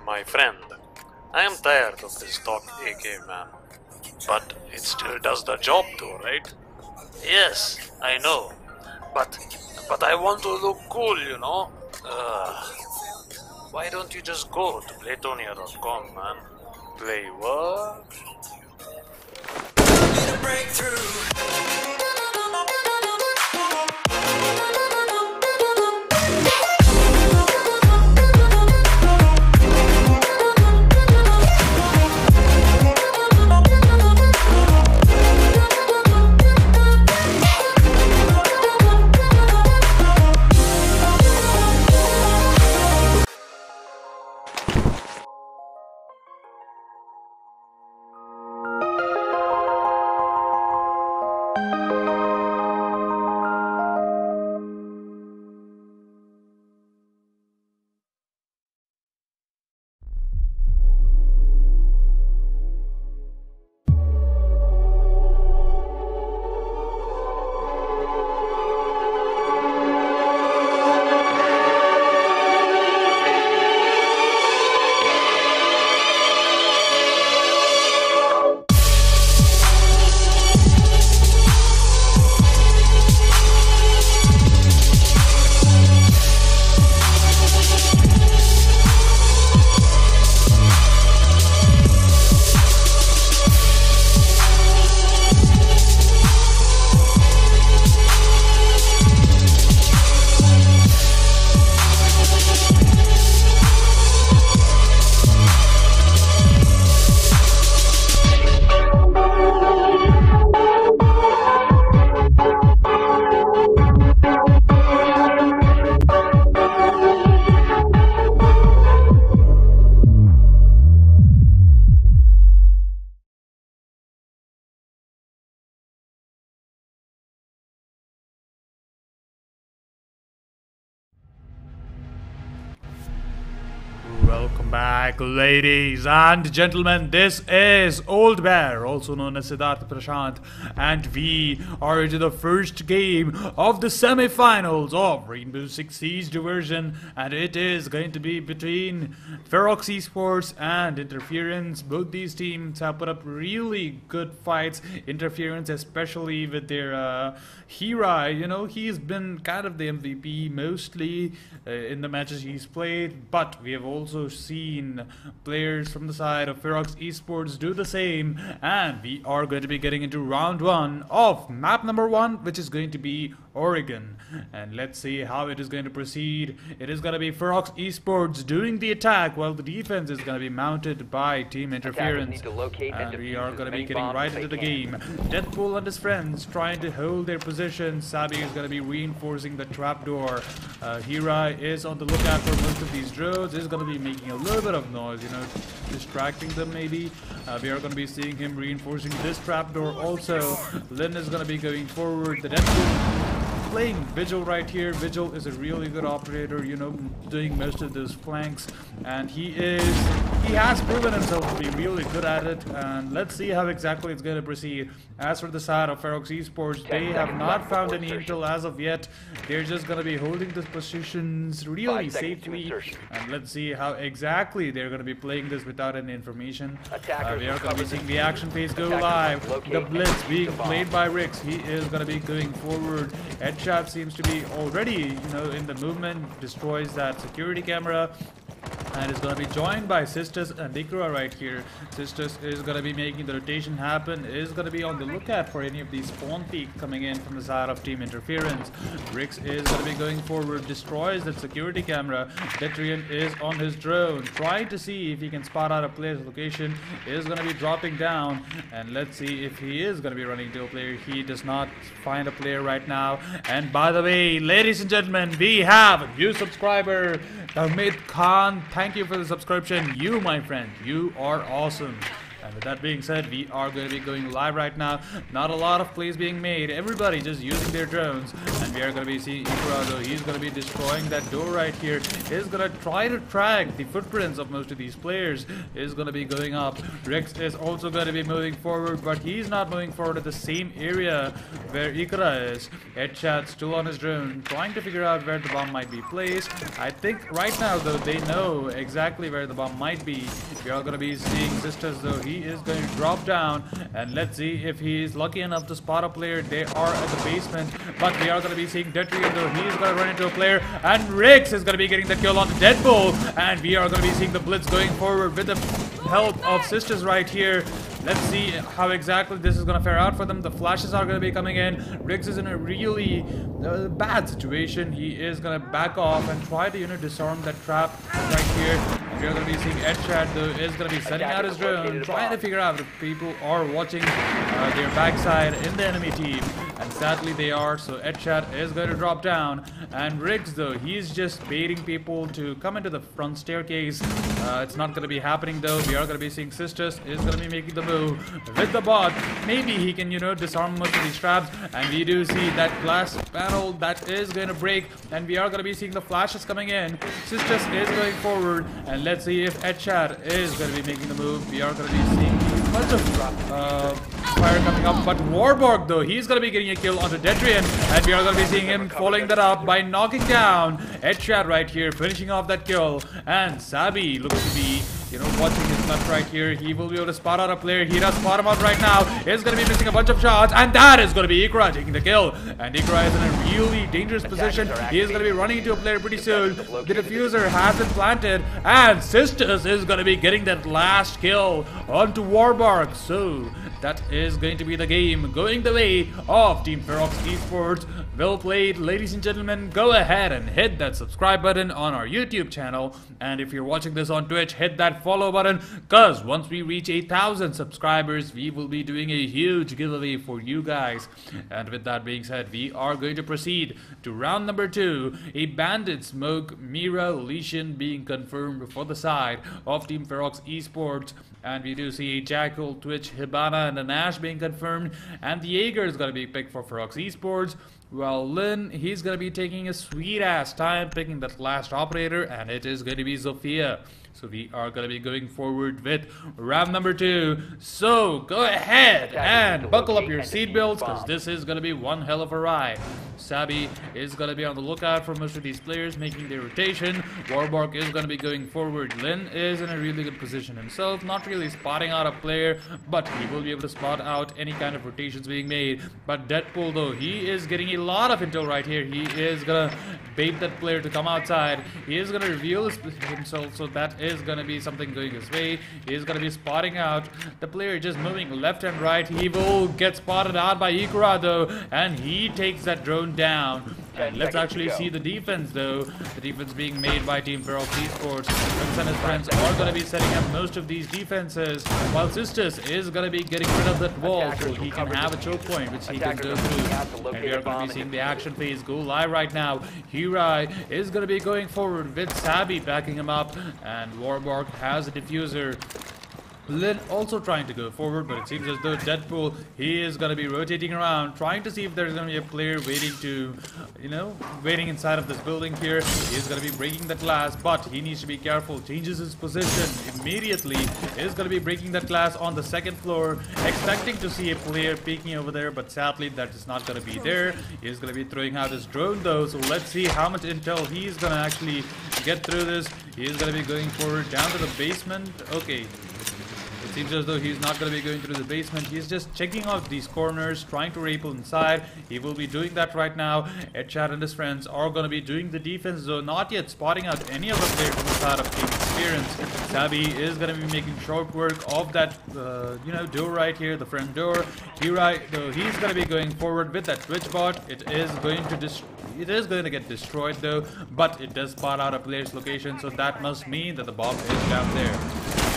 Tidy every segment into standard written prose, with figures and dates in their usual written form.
My friend, I am tired of this stock AK, man. But it still does the job though, right? Yes, I know. But I want to look cool, you know? Why don't you just go to Playtonia.com, man? Play what? Need a breakthrough. Welcome back, ladies and gentlemen. This is Old Bear, also known as Siddharth Prashant, and we are into the first game of the semi-finals of Rainbow Six Siege Diversion, and it is going to be between Ferox eSports and Interference. Both these teams have put up really good fights. Interference, especially with their Hira, you know, he's been kind of the MVP mostly in the matches he's played, but we have also also seen players from the side of Ferox eSports do the same, and we are going to be getting into round 1 of map number 1, which is going to be Oregon. And let's see how it is going to proceed. It is going to be Ferox eSports doing the attack, while the defense is going to be mounted by Team Interference. And we are going to be getting right into the game. Deadpool and his friends trying to hold their position. Sabi is going to be reinforcing the trapdoor. Hira is on the lookout for most of these drones. Is going to be making a little bit of noise, you know, distracting them maybe. We are going to be seeing him reinforcing this trapdoor also. Lin is going to be going forward. The Deadpool playing Vigil right here. Vigil is a really good operator, you know, doing most of those flanks, and he has proven himself to be really good at it. And let's see how exactly it's going to proceed. As for the side of Ferox eSports, they have not found any intel as of yet. They're just going to be holding these positions really safely, and let's see how exactly they're going to be playing this without any information. We are going to be seeing the action phase go live. The blitz being played by Rix. He is going to be going forward. Headshot seems to be already, you know, in the movement, destroys that security camera, and is going to be joined by Sisters and Ikra right here. Sisters is going to be making the rotation happen, is going to be on the lookout for any of these spawn peek coming in from the side of Team Interference. Rix is going to be going forward, destroys that security camera. Detrian is on his drone, trying to see if he can spot out a player's location, is going to be dropping down, and let's see if he is going to be running to a player. He does not find a player right now. And by the way, ladies and gentlemen, we have a new subscriber, Hamid Khan. Thank you for the subscription. You, my friend, you are awesome. And with that being said, we are going to be going live right now. Not a lot of plays being made. Everybody just using their drones. And we are going to be seeing Ikra, though. He's going to be destroying that door right here. He's going to try to track the footprints of most of these players. He's going to be going up. Rex is also going to be moving forward, but he's not moving forward at the same area where Ikra is. Headshot still on his drone, trying to figure out where the bomb might be placed. I think right now, though, they know exactly where the bomb might be. We are going to be seeing Sisters, though. He is going to drop down, and let's see if he is lucky enough to spot a player. They are at the basement, but we are going to be seeing Detrian, though. He is going to run into a player, and Rix is going to be getting the kill on Deadpool, and we are going to be seeing the blitz going forward with the help of Sisters right here. Let's see how exactly this is going to fare out for them. The flashes are going to be coming in. Riggs is in a really bad situation. He is going to back off and try to, you know, disarm that trap right here. And we're going to be seeing Edchat, though, is going to be setting out his drone, trying to figure out if people are watching their backside in the enemy team. And sadly they are, so Edchat is going to drop down. And Riggs, though, he's just baiting people to come into the front staircase. It's not going to be happening, though. We are going to be seeing Sisters is going to be making the move with the bot. Maybe he can, you know, disarm most of these traps. And we do see that glass panel that is going to break, and we are going to be seeing the flashes coming in. Sisters is going forward, and let's see if Edchat is going to be making the move. We are going to be seeing a bunch of fire coming up, but Warborg, though, he's going to be getting a kill onto Detrian, and we are going to be seeing him following that up by knocking down Edchat right here, finishing off that kill. And Sabi looks to be, you know, watching his left right here. He will be able to spot out a player. He does spot him out right now. He's going to be missing a bunch of shots, and that is going to be Ikra taking the kill. And Ikra is in a really dangerous position. He is going to be running into a player pretty soon. The diffuser has been planted, and Sisters is going to be getting that last kill onto Warbark. So that is going to be the game going the way of Team Ferox eSports. Well played, ladies and gentlemen. Go ahead and hit that subscribe button on our YouTube channel, and if you're watching this on Twitch, hit that follow button, because once we reach 8,000 subscribers, we will be doing a huge giveaway for you guys. And with that being said, we are going to proceed to round number 2. A Bandit, Smoke, Mira, Lesion being confirmed for the side of Team Ferox eSports. And we do see a Jackal, Twitch, Hibana, and a Nash being confirmed. And the Jaeger is going to be picked for Ferox eSports. Well, Lin, he's going to be taking a sweet-ass time picking that last operator, and it is going to be Zofia. So we are going to be going forward with round number 2. So go ahead and buckle up your seatbelts, because this is going to be one hell of a ride. Sabi is going to be on the lookout for most of these players making their rotation. Warbark is going to be going forward. Lin is in a really good position himself, not really spotting out a player, but he will be able to spot out any kind of rotations being made. But Deadpool, though, he is getting a a lot of intel right here. He is gonna bait that player to come outside. He is gonna reveal himself, so that is gonna be something going his way. He is gonna be spotting out the player just moving left and right. He will get spotted out by Ikura though, and he takes that drone down. And let's actually see the defense though. The defense being made by Team Ferox eSports. Ferox and his friends are going to be setting up most of these defenses, while Sisters is going to be getting rid of that wall so he can have a choke point which he can go through. And we are going to be seeing the action phase go live right now. Hirai is going to be going forward with Sabi backing him up, and Warborg has a diffuser. Lin also trying to go forward, but it seems as though Deadpool, he is going to be rotating around, trying to see if there's going to be a player waiting to, waiting inside of this building here. He is going to be breaking the glass, but he needs to be careful. Changes his position immediately. Is going to be breaking that glass on the second floor, expecting to see a player peeking over there, but sadly that is not going to be there. He is going to be throwing out his drone though, so let's see how much intel he is going to actually get through this. He is going to be going forward down to the basement. Okay. It seems as though he's not going to be going through the basement. He's just checking out these corners, trying to rappel inside. He will be doing that right now. Edchad and his friends are going to be doing the defense, though not yet spotting out any of the players from the side of Team Experience. Sabi is going to be making short work of that, door right here, the front door. Hirai, though, he's going to be going forward with that Twitch bot. It is going to get destroyed though, but it does spot out a player's location, so that must mean that the bomb is down there.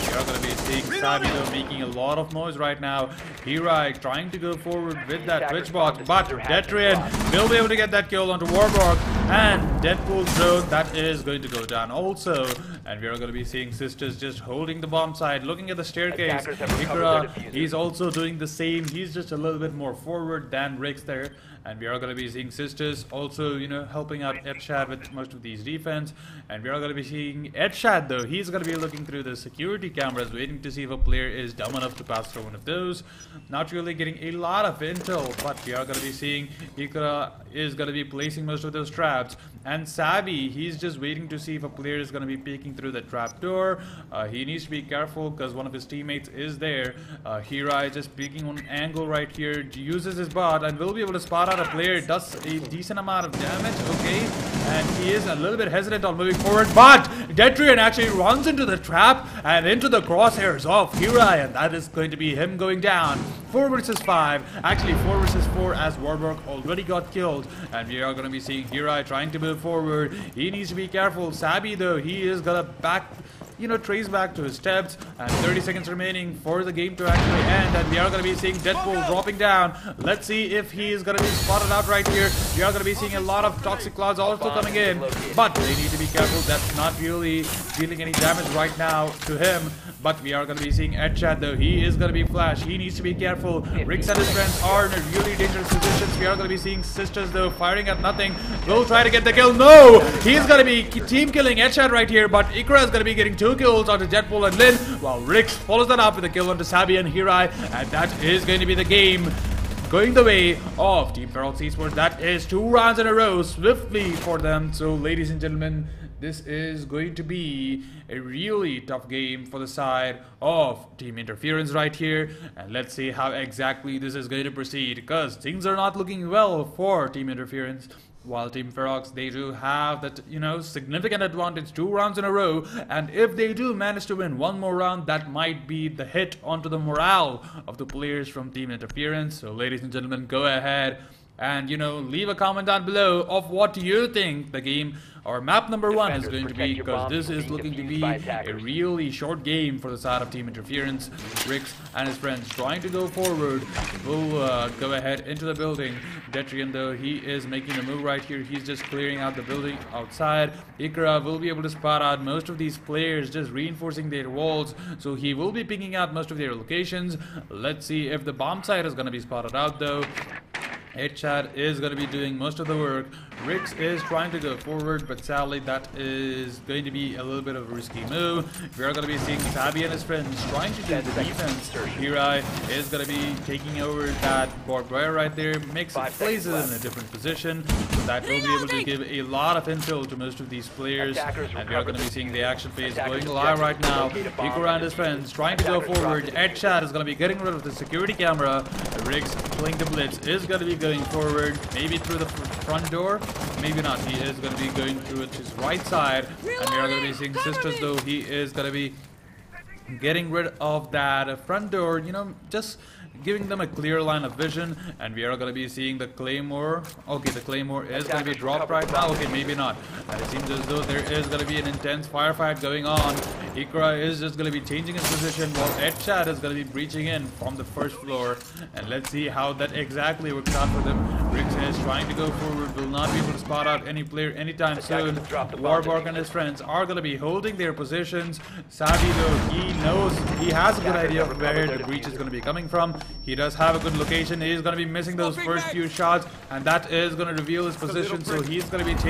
We are going to be seeing Sabi though making a lot of noise right now. Hirai trying to go forward with that Twitch bot, but Detrian will be able to get that kill onto Warborg, and Deadpool's drone, that is going to go down also. And we are going to be seeing Sisters just holding the bomb side, looking at the staircase. Ikura, he's also doing the same. He's just a little bit more forward than Rix there. And we are going to be seeing Sisters also, helping out Edshad with most of these defense. And we are going to be seeing Edshad though. He's going to be looking through the security cameras, waiting to see if a player is dumb enough to pass through one of those. Not really getting a lot of intel, but we are going to be seeing Ikura is going to be placing most of those traps. And Sabi, he's just waiting to see if a player is going to be peeking through the trap door. He needs to be careful because one of his teammates is there. Hirai just peeking on an angle right here, uses his bot and will be able to spot out a player. It does a decent amount of damage, okay, and he is a little bit hesitant on moving forward, but Detrian actually runs into the trap and into the crosshairs of Hirai, and that is going to be him going down. 4 versus 5, actually 4 versus 4, as Warburg already got killed. And we are going to be seeing Hirai trying to move forward. He needs to be careful. Sabi though, he is gonna trace back to his steps, and 30 seconds remaining for the game to actually end, and we are going to be seeing Deadpool dropping down. Let's see if he is going to be spotted out right here. We are going to be seeing a lot of toxic clouds also coming in, but they need to be careful. That's not really dealing any damage right now to him. But we are going to be seeing Edchad though. He is going to be flash. He needs to be careful. Rix and his friends are in a really dangerous positions. We are going to be seeing Sisters though firing at nothing. Will try to get the kill. No! He's going to be team killing Edchad right here, but Ikra is going to be getting 2 kills onto Deadpool and Lin, while Rix follows that up with a kill onto Sabi and Hirai, and that is going to be the game going the way of Team Ferox eSports. That is 2 rounds in a row swiftly for them. So ladies and gentlemen, this is going to be a really tough game for the side of Team Interference right here, and let's see how exactly this is going to proceed, because things are not looking well for Team Interference. While Team Ferox, they do have that, significant advantage 2 rounds in a row, and if they do manage to win 1 more round, that might be the hit onto the morale of the players from Team Interference. So ladies and gentlemen, go ahead and, leave a comment down below of what you think the game or map number 1 is going to be, because this is looking to be a really short game for the side of Team Interference. Rix and his friends trying to go forward will go ahead into the building. Detrian though, he is making a move right here. He's just clearing out the building outside. Ikra will be able to spot out most of these players, just reinforcing their walls, so he will be picking out most of their locations. Let's see if the bomb site is going to be spotted out though. Edchad is going to be doing most of the work. Rix is trying to go forward, but sadly that is going to be a little bit of a risky move. We are going to be seeing Sabi and his friends trying to do the defense. Hirai is going to be taking over that barbed wire right there, makes it places in a different position. So that will be able to give a lot of intel to most of these players. And we are going to be seeing the action phase going live right now. Ikura and his friends trying to go forward. Edchad is going to be getting rid of the security camera. Rix playing the blitz is going to be going forward, maybe through the front door, maybe not. He is going to be going through his right side, and we are going to be seeing Sisters, though he is going to be getting rid of that front door, you know, just giving them a clear line of vision. And we are going to be seeing the Claymore. Okay, the Claymore is going to be dropped right now. Okay, maybe not. And it seems as though there is going to be an intense firefight going on. Ikra is just going to be changing his position while Edchat is going to be breaching in from the first floor. And let's see how that exactly works out for them. Rix is trying to go forward, will not be able to spot out any player anytime soon. Warbark and his friends are going to be holding their positions. Sabi, though, he knows, he has a good idea of where the breach is going to be coming from. He does have a good location. He is going to be missing those first few shots, and that is going to reveal his position. So he's going to be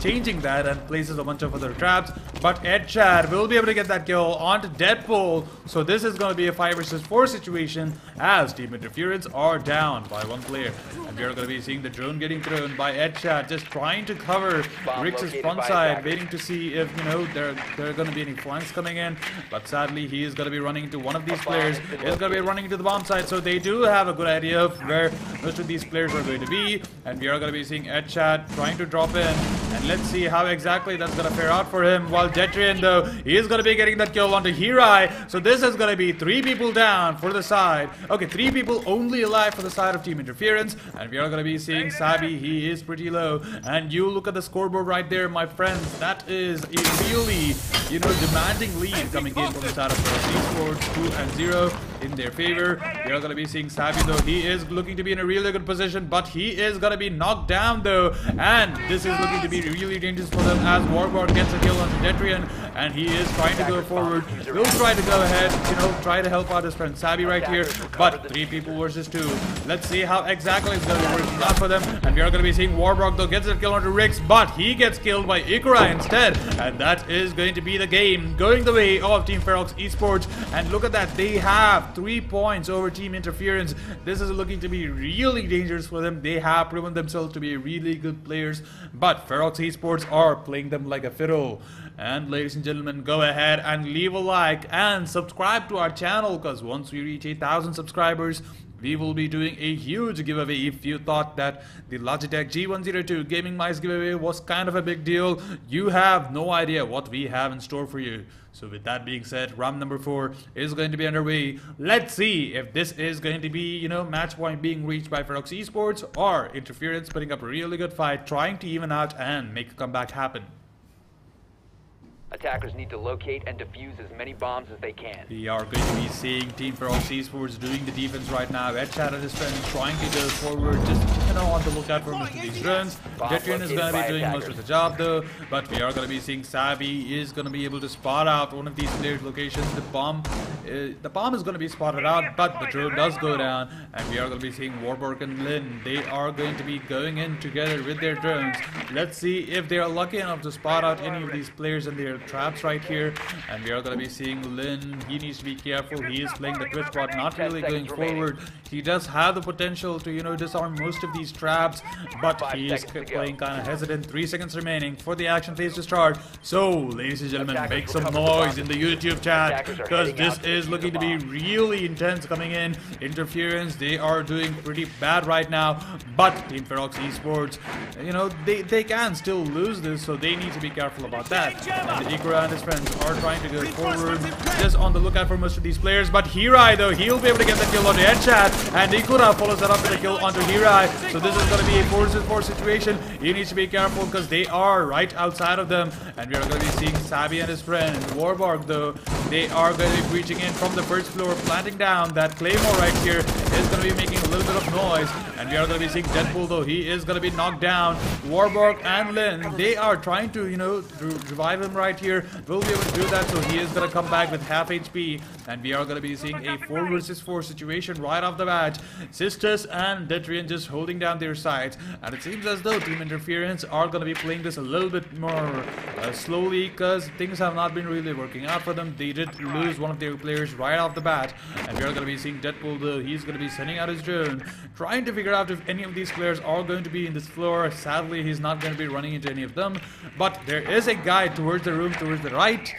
changing that and places a bunch of other traps. But Edchad will be able to get that kill onto Deadpool. So this is going to be a 5 versus 4 situation as Team Interference are down by 1 player. And we are going to be seeing the drone getting thrown by Edchad, just trying to cover Rix's front side, waiting to see if, you know, there are going to be any flanks coming in. But sadly, he is going to be running into one of these players. He's going to be running into the bomb side. So they do have a good idea of where most of these players are going to be. And we are going to be seeing Edchad trying to drop in. And let's see how exactly that's going to fare out for him. While Detrian, though, he is going to be getting that kill onto Hirai. So this is going to be 3 people down for the side. Okay, 3 people only alive for the side of Team Interference. And we are going to be seeing Sabi. He is pretty low. And you look at the scoreboard right there, my friends. That is a really, you know, demanding lead coming in from the side of eSports. 2-0 in their favor. We are going to be seeing Sabi, though. He is looking to be in a really good position, but he is going to be knocked down, though. And this is looking to be really dangerous for them as Warboard gets a kill on Detrian, and he is trying to go forward. Will try to go ahead, you know, try to help out his friend Sabi right here, but 3 people versus 2. Let's see how exactly it's going to be working out for them. And we are going to be seeing Warboard, though, gets a kill onto Rix, but he gets killed by Ikra instead, and that is going to be the game going the way of Team Ferox Esports. And look at that, they have 3 points over Team Interference. This is looking to be really dangerous for them. They have proven themselves to be really good players, but Ferox Esports are playing them like a fiddle. And ladies and gentlemen, go ahead and leave a like and subscribe to our channel, because once we reach 8,000 subscribers, we will be doing a huge giveaway. If you thought that the Logitech G102 gaming mice giveaway was kind of a big deal, you have no idea what we have in store for you. So with that being said, round number 4 is going to be underway. Let's see if this is going to be, you know, match point being reached by Ferox Esports or Interference putting up a really good fight, trying to even out and make a comeback happen. Attackers need to locate and defuse as many bombs as they can. We are going to be seeing Team Ferox Esports doing the defense right now. Edchat and his friends trying to go forward, just, you know, on the lookout for most of these drones. Detrian is going to be doing most of the job, though, but we are going to be seeing Sabi is going to be able to spot out one of these players' locations. The bomb is going to be spotted out, but the drone does go down, and we are going to be seeing Warburg and Lin. They are going to be going in together with their drones. Let's see if they are lucky enough to spot out any of these players in their traps right here. And we are going to be seeing Lin. He needs to be careful. He is playing the twitch bot, not really going forward. He does have the potential to, you know, disarm most of these traps, but he is playing kind of hesitant. 3 seconds remaining for the action phase to start. So, ladies and gentlemen, make some noise in the YouTube chat, because this is looking to be really intense coming in. Interference, they are doing pretty bad right now, but Team Ferox Esports, you know, they can still lose this, so they need to be careful about that. And Ikura and his friends are trying to go forward, just on the lookout for most of these players. But Hirai, though, he'll be able to get the kill onto Headchat, and Ikura follows that up with a kill onto Hirai. So this is going to be a 4 vs 4 situation. He needs to be careful because they are right outside of them. And we are going to be seeing Sabi and his friend Warbark, though. They are going to be breaching in from the first floor, planting down. That Claymore right here is going to be making a little bit of noise. And we are going to be seeing Deadpool, though. He is going to be knocked down. Warbark and Lin, they are trying to, you know, revive him right here. Will be able to do that, so he is going to come back with half HP. And we are going to be seeing a 4 vs 4 situation right off the bat. Sisters and Detrian just holding down their sides. And it seems as though Team Interference are going to be playing this a little bit more slowly, because things have not been really working out for them. They did lose one of their players right off the bat. And we are going to be seeing Deadpool, though. He's going to be sending out his drone, trying to figure out if any of these players are going to be in this floor. Sadly, he's not going to be running into any of them, but there is a guy towards the room, towards the right.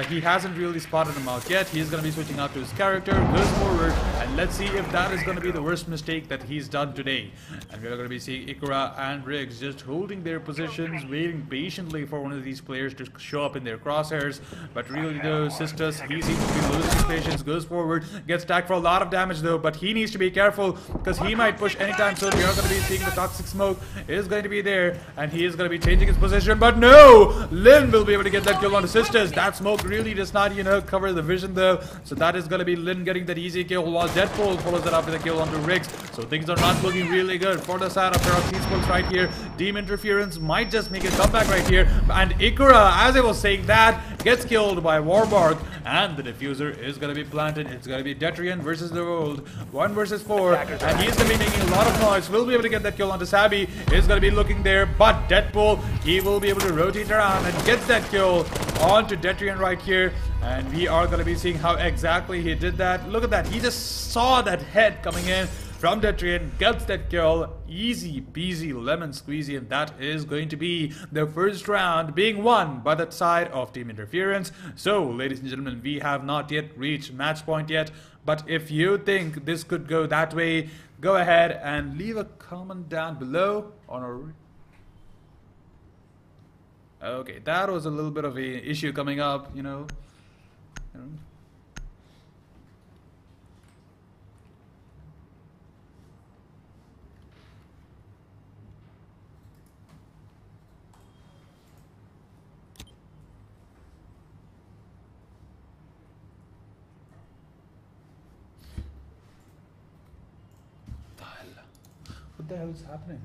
He hasn't really spotted him out yet. He's going to be switching out to his character, goes forward, and let's see if that is going to be the worst mistake that he's done today. And we're going to be seeing Ikra and Riggs just holding their positions, waiting patiently for one of these players to show up in their crosshairs. But really though, Sisters, he seems to be losing his patience, goes forward, gets tagged for a lot of damage though, but he needs to be careful because he might push anytime soon. We are going to be seeing the toxic smoke is going to be there, and he is going to be changing his position, but no! Lin will be able to get that kill on the Sisters. That smoke really does not, you know, cover the vision though, so that is going to be Lin getting that easy kill while Deadpool follows that up with a kill onto Riggs. So things are not looking really good for the side of Ferox eSports right here. Team Interference might just make a comeback right here, and Ikra, as I was saying that, gets killed by Warbark, and the diffuser is going to be planted. It's going to be Detrian versus the world, 1 versus 4, and he's going to be making a lot of noise. Will be able to get that kill onto Sabi, is going to be looking there, but Deadpool, he will be able to rotate around and gets that kill onto Detrian right here. And we are going to be seeing how exactly he did that. Look at that, he just saw that head coming in from Detrian, gets that kill, easy peasy lemon squeezy, and that is going to be the first round being won by the side of Team Interference. So ladies and gentlemen, we have not yet reached match point yet, but if you think this could go that way, go ahead and leave a comment down below on our... Okay, that was a little bit of a issue coming up, you know. What the hell is happening?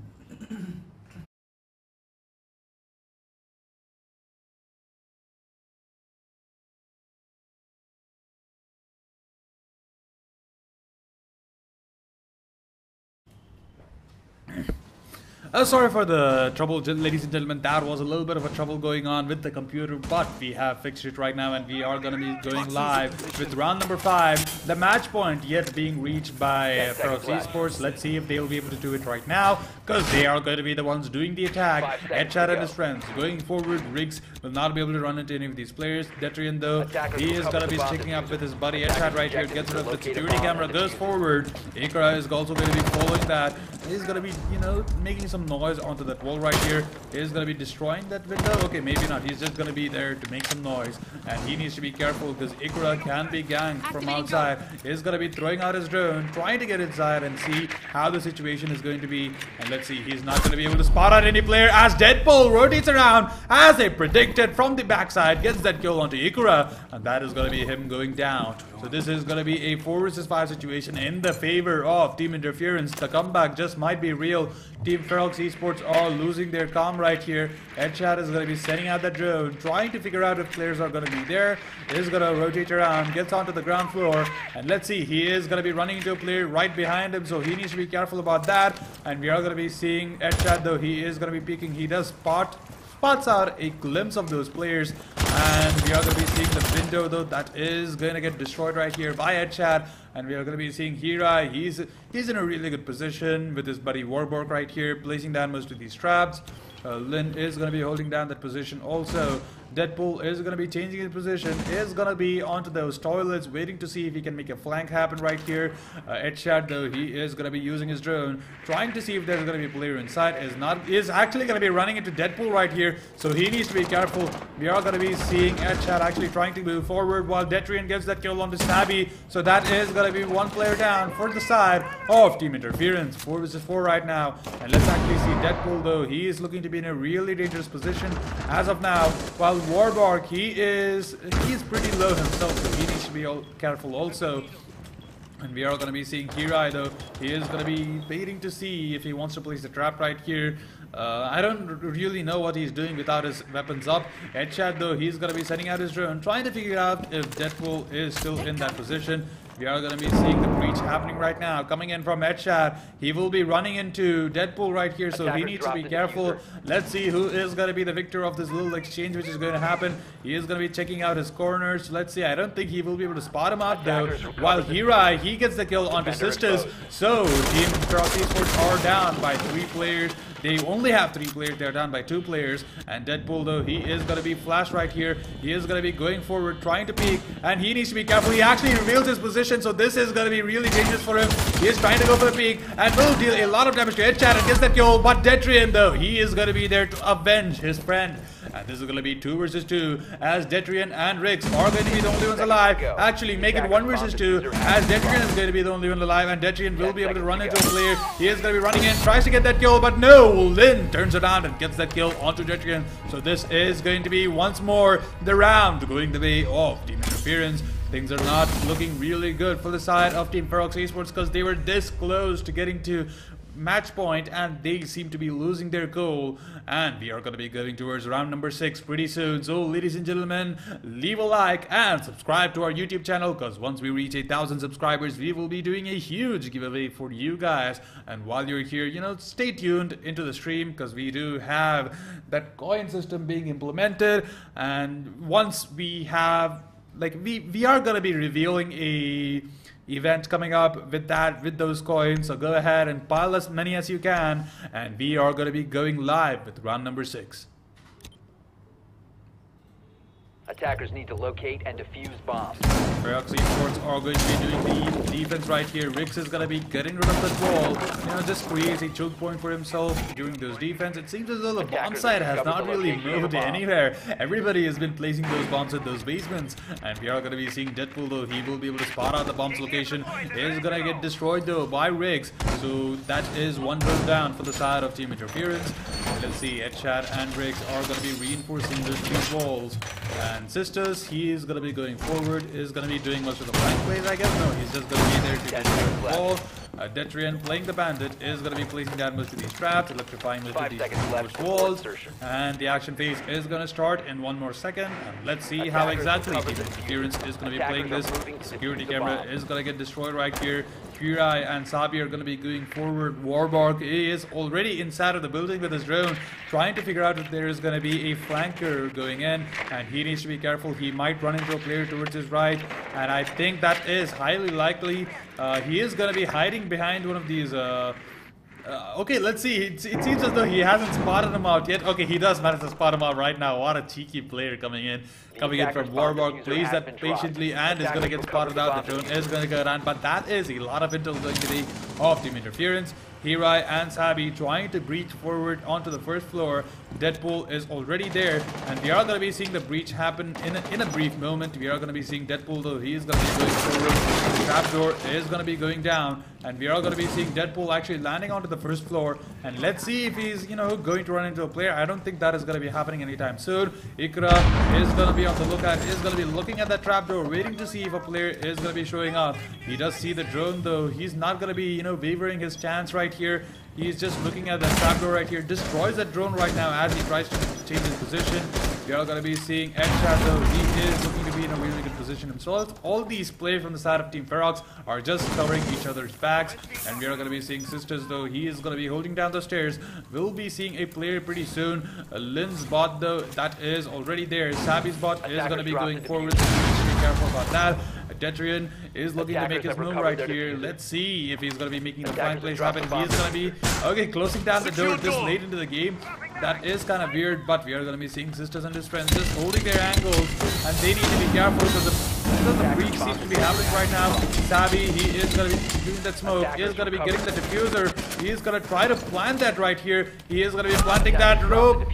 Sorry for the trouble, ladies and gentlemen. That was a little bit of a trouble going on with the computer, but we have fixed it right now, and we are going to be going live with round number 5. The match point yet being reached by Ferox eSports. Let's see if they will be able to do it right now, because they are going to be the ones doing the attack. Headshot and his friends going forward. Riggs will not be able to run into any of these players. Detrian though, he is going to be sticking up with his buddy. Headshot right here, gets rid of the security camera, goes forward. Ikra is also going to be following that. He's going to be, you know, making some noise onto that wall right here. He's going to be destroying that window. Okay, maybe not. He's just going to be there to make some noise, and he needs to be careful because Ikra can be ganked from outside. He's going to be throwing out his drone, trying to get inside and see how the situation is going to be. And let's see, he's not going to be able to spot out any player as Deadpool rotates around as they predicted from the backside, gets that kill onto Ikra, and that is going to be him going down. So this is going to be a 4 versus 5 situation in the favor of Team Interference. The comeback just might be real. Team Ferox eSports are losing their calm right here. Headshot is going to be sending out the drone, trying to figure out if players are going to be there. He's going to rotate around, gets onto the ground floor, and let's see, he is going to be running into a player right behind him, so he needs to be careful about that. And we are going to be seeing Headshot though, he is going to be peeking. He does spots out a glimpse of those players, and we are going to be seeing the window though that is going to get destroyed right here by Headshot. And we are going to be seeing Hirai. He's in a really good position with his buddy Warborg right here, placing down most of these traps. Lin is going to be holding down that position also. Deadpool is going to be changing his position, is going to be onto those toilets, waiting to see if he can make a flank happen right here. Headshot though, he is going to be using his drone, trying to see if there's going to be a player inside. Is actually going to be running into Deadpool right here, so he needs to be careful. We are going to be seeing Headshot actually trying to move forward while Detrian gets that kill onto Stabby. So that is going to be 1 player down for the side of Team Interference. 4 versus 4 right now. And let's actually see Deadpool though, he is looking to be in a really dangerous position as of now, while Warbark, he's pretty low himself, so he needs to be careful also. And we are going to be seeing Hirai though. He is going to be waiting to see if he wants to place the trap right here. I don't really know what he's doing without his weapons up. Headshot though, he's gonna be sending out his drone, trying to figure out if Deadpool is still in that position. We are going to be seeing the breach happening right now. Coming in from Headshot. He will be running into Deadpool right here, so he needs to be careful. Let's see who is going to be the victor of this little exchange which is going to happen. He is going to be checking out his corners. Let's see. I don't think he will be able to spot him out though. While Hirai, he gets the kill onto Sisters. So Team Ferox eSports are down by 3 players. They only have 3 players. They're down by 2 players. And Deadpool though, he is going to be flashed right here. He is going to be going forward, trying to peek. And he needs to be careful. He actually reveals his position. So this is going to be really dangerous for him. He is trying to go for the peek and will deal a lot of damage to Headshot and gets that kill. But Detrian though, he is going to be there to avenge his friend. And this is going to be 2 versus 2 as Detrian and Rix are going to be the only ones alive. Actually, make it 1 versus 2 as Detrian is going to be the only one alive. And Detrian will be able to run into a player. He is going to be running in, tries to get that kill, but no. Lin turns it on and gets that kill onto Detrian. So this is going to be once more the round going the way of Team Interference. Things are not looking really good for the side of Team Ferox eSports because they were this close to getting to match point and they seem to be losing their goal. And we are going to be going towards round number 6 pretty soon. So ladies and gentlemen, leave a like and subscribe to our YouTube channel because once we reach 8,000 subscribers, we will be doing a huge giveaway for you guys. And while you're here, you know, stay tuned into the stream because we do have that coin system being implemented. And once we have we are gonna be revealing a event coming up with those coins, so go ahead and pile as many as you can, and we are gonna be going live with round number 6. Attackers need to locate and defuse bombs. Ferox eSports are going to be doing the defense right here. Rix is going to be getting rid of that wall. You know, just creates a choke point for himself during those defense. It seems as though the bomb site has not really moved anywhere. Everybody has been placing those bombs at those basements. And we are going to be seeing Deadpool though. He will be able to spot out the bomb's location. It is going to get destroyed though by Rix. So that is 1 drone down for the side of Team Interference. Let's see, Headshot and Rix are going to be reinforcing those 3 walls. And Sisters, he is going to be going forward, is going to be doing most of the flank plays, I guess. No, he's just going to be there to get the ball. Detrian playing the bandit is going to be placing down most of these traps, electrifying most of these walls. And the action phase is going to start in 1 more second. And let's see how exactly Team Interference is going to be playing this. Security camera is going to get destroyed right here. Kurai and Sabi are going to be going forward. Warborg is already inside of the building with his drone, trying to figure out if there is going to be a flanker going in. And he needs to be careful. He might run into a player towards his right. And I think that is highly likely. He is going to be hiding behind one of these okay, let's see. It seems as though he hasn't spotted him out yet. Okay, he does manage to spot him out right now. What a cheeky player coming in from Warborg. Plays that patiently and is going to get spotted out. The drone is going to go around, but that is a lot of intel going to be of Team Interference. Hirai and Sabi trying to breach forward onto the first floor. Deadpool is already there, and we are going to be seeing the breach happen in a brief moment. We are going to be seeing Deadpool though. He is going to be going forward. The trapdoor is going to be going down, and we are going to be seeing Deadpool actually landing onto the first floor. And let's see if he's, you know, going to run into a player. I don't think that is going to be happening anytime soon. Ikra is going to be on the lookout. Is going to be looking at that trapdoor, waiting to see if a player is going to be showing up. He does see the drone though. He's not going to be, you know, wavering his stance right here. He's just looking at the trapdoor right here. Destroys that drone right now as he tries to change his position. We are going to be seeing Headshot though. He is looking to be in a really good position himself. All these players from the side of Team Ferox are just covering each other's backs. And we are going to be seeing Sisters though. He is going to be holding down the stairs. We'll be seeing a player pretty soon. Lin's bot though, that is already there. Sabi's bot is going to be going forward. So be careful about that. Detrian is looking to make his move right here. Let's see if he's going to be making the flank plays happen. He is going to be, okay, closing down the door this late into the game. That is kind of weird, but we are going to be seeing Sisters and his friends just holding their angles, and they need to be careful because the breach seems to be happening right now. Sabi, he is going to be doing that smoke. He is going to be getting the diffuser. He is going to try to plant that right here. He is going to be planting that rope.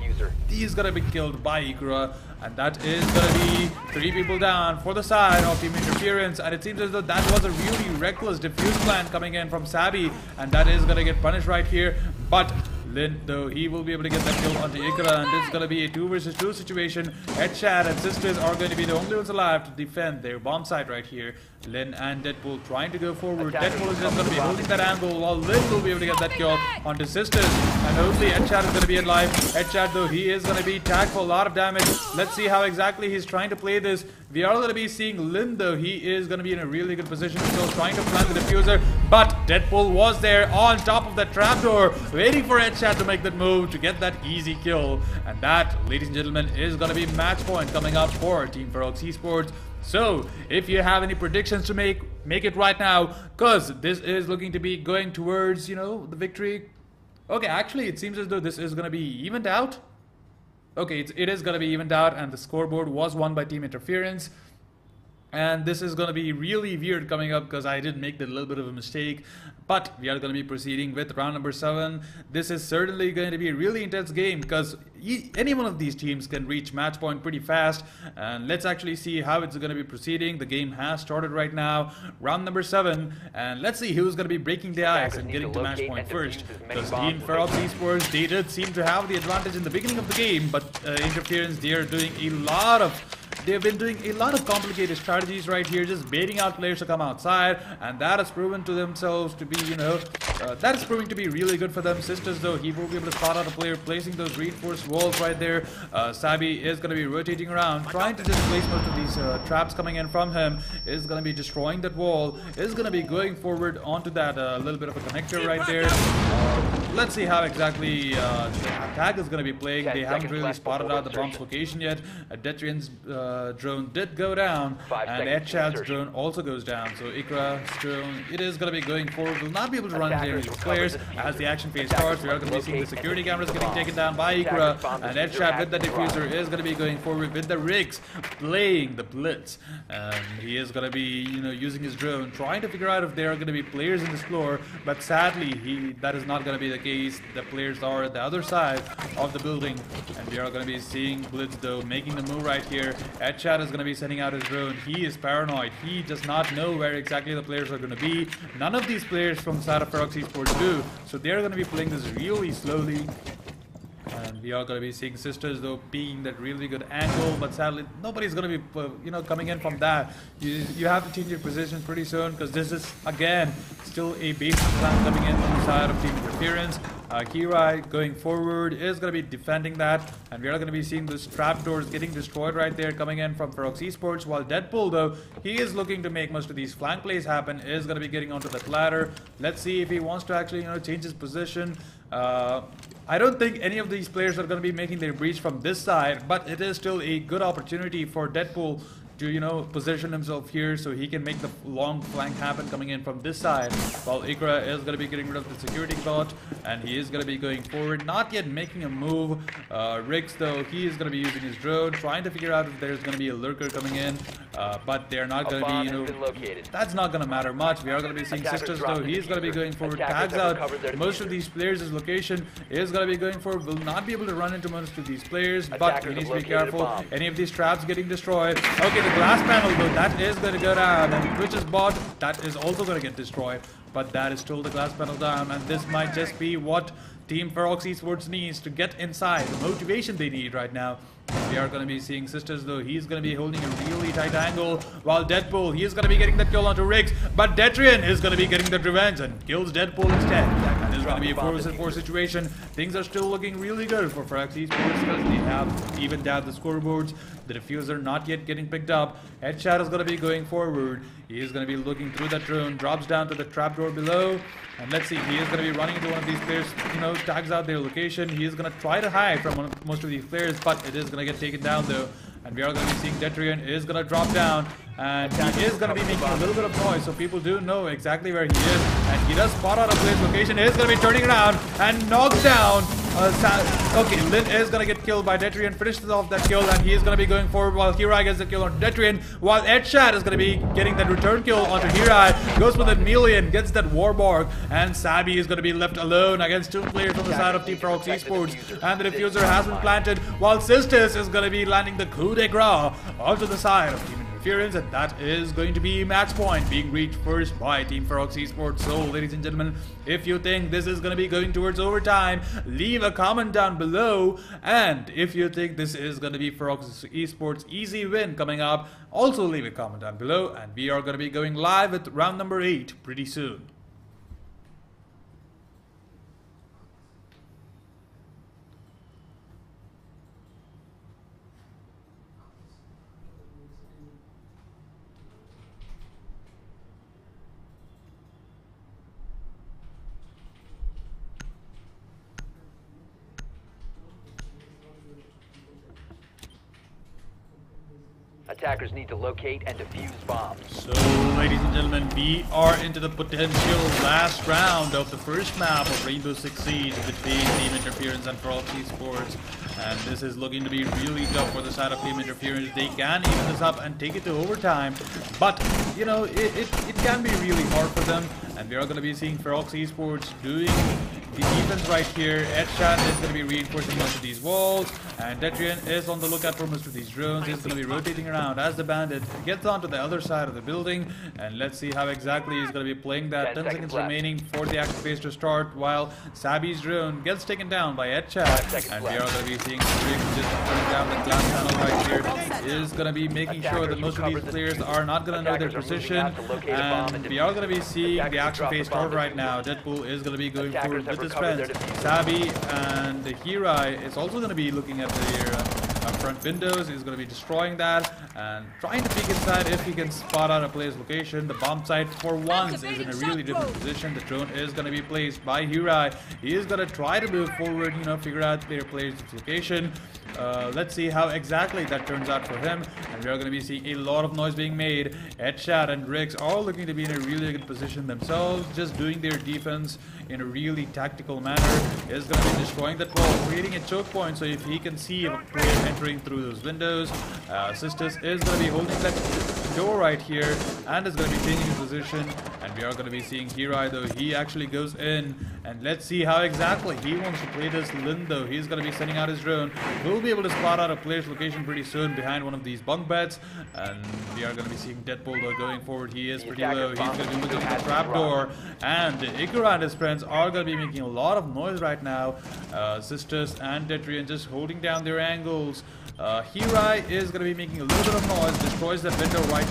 He is going to be killed by Ikura. And that is going to be 3 people down for the side of Team Interference. And it seems as though that was a really reckless diffuse plan coming in from Sabi. And that is going to get punished right here. But Lin, though, he will be able to get that kill onto Ikra, and this is going to be a 2 versus 2 situation. Headshot and Sisters are going to be the only ones alive to defend their bomb site right here. Lin and Deadpool trying to go forward. Deadpool is just going to be holding that angle, while Lin will be able to get that kill onto Sisters. And hopefully Headshot is going to be alive. Headshot, though, he is going to be tagged for a lot of damage. Let's see how exactly he's trying to play this. We are going to be seeing Lin, though. He is going to be in a really good position. So trying to plant the diffuser, but Deadpool was there on top of that trapdoor, waiting for Headshot to make that move to get that easy kill. And that, ladies and gentlemen, is going to be match point coming up for Team Ferox eSports. So, if you have any predictions to make it right now, because this is looking to be going towards, you know, the victory. Okay, actually, it seems as though this is going to be evened out. Okay, it is going to be evened out, and the scoreboard was won by Team Interference. And this is going to be really weird coming up because I did make that little bit of a mistake. But we are going to be proceeding with round number 7. This is certainly going to be a really intense game because any one of these teams can reach match point pretty fast. And let's actually see how it's going to be proceeding. The game has started right now. Round number 7. And let's see who's going to be breaking the ice and getting to match point first. Because Team Ferox eSports, they did seem to have the advantage in the beginning of the game. But Interference, they are doing a lot of... They've been doing a lot of complicated strategies right here, just baiting out players to come outside, and that has proven to themselves to be, you know, that is proving to be really good for them. Sisters, though, he will be able to spot out a player, placing those reinforced walls right there. Sabi is going to be rotating around, trying to just place most of these traps coming in from him, is going to be destroying that wall, is going to be going forward onto that little bit of a connector right there. Let's see how exactly the attack is going to be playing. They haven't really spotted out the bomb's location yet. Detrian's drone did go down, and Headshot's drone also goes down. So Ikra's drone, it is going to be going forward. Will not be able to run into any of these players as the action phase starts. We are going to be seeing the security cameras getting taken down by Ikra, and Headshot with the diffuser is going to be going forward with the rigs, playing the blitz. He is going to be, you know, using his drone, trying to figure out if there are going to be players in this floor. But sadly, that is not going to be the case. The players are at the other side of the building, and we are going to be seeing Blitz, though, making the move right here. Headshot is going to be sending out his drone. He is paranoid. He does not know where exactly the players are going to be. None of these players from the side of Ferox eSports do, so they're going to be playing this really slowly. And we are going to be seeing Sisters, though, being that really good angle, but sadly nobody's going to be you know, coming in from that. You have to change your position pretty soon, because this is again still a basic plan coming in from the side of Team Interference. Kirai going forward is going to be defending that, and we are going to be seeing those trapdoors getting destroyed right there coming in from Ferox eSports, while Deadpool, though, he is looking to make most of these flank plays happen, is going to be getting onto that ladder. Let's see if he wants to actually, you know, change his position. I don't think any of these players are going to be making their breach from this side, but it is still a good opportunity for Deadpool to, you know, position himself here so he can make the long flank happen coming in from this side, while Ikra is going to be getting rid of the security bot, and he is going to be going forward, not yet making a move. Riggs, though, he is going to be using his drone, trying to figure out if there's going to be a lurker coming in, but they're not going to be, you know, that's not going to matter much. We are going to be seeing Sisters, though, he's going to be going forward, tags out most of these players' location, is going to be going forward, will not be able to run into most of these players, but he needs to be careful. Any of these traps getting destroyed. Okay, the glass panel, though, that is going to go down, and Twitch's bot, that is also going to get destroyed, but that is still the glass panel down, and this might just be what Team Ferox eSports needs to get inside, the motivation they need right now. We are going to be seeing Sisters, though, he's going to be holding a really tight angle, while Deadpool, he is going to be getting that kill onto Riggs, but Detrian is going to be getting the revenge and kills Deadpool instead. And it's going to be a 4 vs 4 situation. Things are still looking really good for Ferox eSports because they have evened out the scoreboards. The diffuser not yet getting picked up. Headshot is going to be going forward. He is going to be looking through that drone, drops down to the trapdoor below. And let's see, he is going to be running into one of these players, you know, tags out their location. He is going to try to hide from most of these players, but it is going to get taken down, though. And we are going to be seeing Detrian is going to drop down, and he is going to be making a little bit of noise, so people do know exactly where he is. And he does spot out a player's location. He is going to be turning around and knocks down. Okay, Lin is going to get killed by Detrian, finishes off that kill, and he is going to be going forward while Hirai gets the kill on Detrian, while Headshot is going to be getting that return kill onto Hirai, goes for the melee and gets that Warborg, and Sabi is going to be left alone against 2 players on the side of Team Ferox eSports, and the diffuser has been planted, while Sisters is going to be landing the coup de grace onto the side of Team Interference, and that is going to be match point being reached first by Team Ferox eSports. So, ladies and gentlemen, if you think this is going to be going towards overtime, leave a comment down below. And if you think this is going to be Ferox eSports easy win coming up, also leave a comment down below. And we are going to be going live with round number 8 pretty soon. Attackers need to locate and defuse bombs. So, ladies and gentlemen, we are into the potential last round of the first map of Rainbow Six Siege between Team Interference and Ferox eSports. And this is looking to be really tough for the side of Team Interference. They can even this up and take it to overtime. But, you know, it can be really hard for them. And we are going to be seeing Ferox eSports doing the defense right here. Headshot is going to be reinforcing most of these walls. And Detrian is on the lookout for most of these drones. He's going to be rotating around as the bandit gets onto the other side of the building. And let's see how exactly he's going to be playing that. 10 seconds remaining for the active phase to start, while Sabi's drone gets taken down by Headshot. And we are going to be seeing Rick just putting down the glass panel right here. Is going to be making sure that most of these players are not going to know their position. And we are going to be seeing the action phase start right now. Deadpool is going to be going forward with his friends. Sabi and Hirai is also going to be looking at their front windows. He's going to be destroying that and trying to peek inside if he can spot out a player's location. The bomb site for once is in a really different position. The drone is going to be placed by Hirai. He is going to try to move forward, you know, figure out their player's location. Let's see how exactly that turns out for him. And we are going to be seeing a lot of noise being made. Headshot and Riggs are looking to be in a really good position themselves, just doing their defense in a really tactical manner. Is going to be destroying that wall, creating a choke point, so if he can see a player entering through those windows. Sisters is going to be holding that door right here and is going to be changing his position. And we are going to be seeing Hirai, though he actually goes in, and let's see how exactly he wants to play this. Lin, though, he's going to be sending out his drone. We'll be able to spot out a player's location pretty soon behind one of these bunk beds. And we are going to be seeing Deadpool, though, going forward. He is pretty low. He's going to be looking at the trapdoor. And Ikura and his friends are going to be making a lot of noise right now. Sisters and Detrian just holding down their angles. Hirai is going to be making a little bit of noise, destroys that window right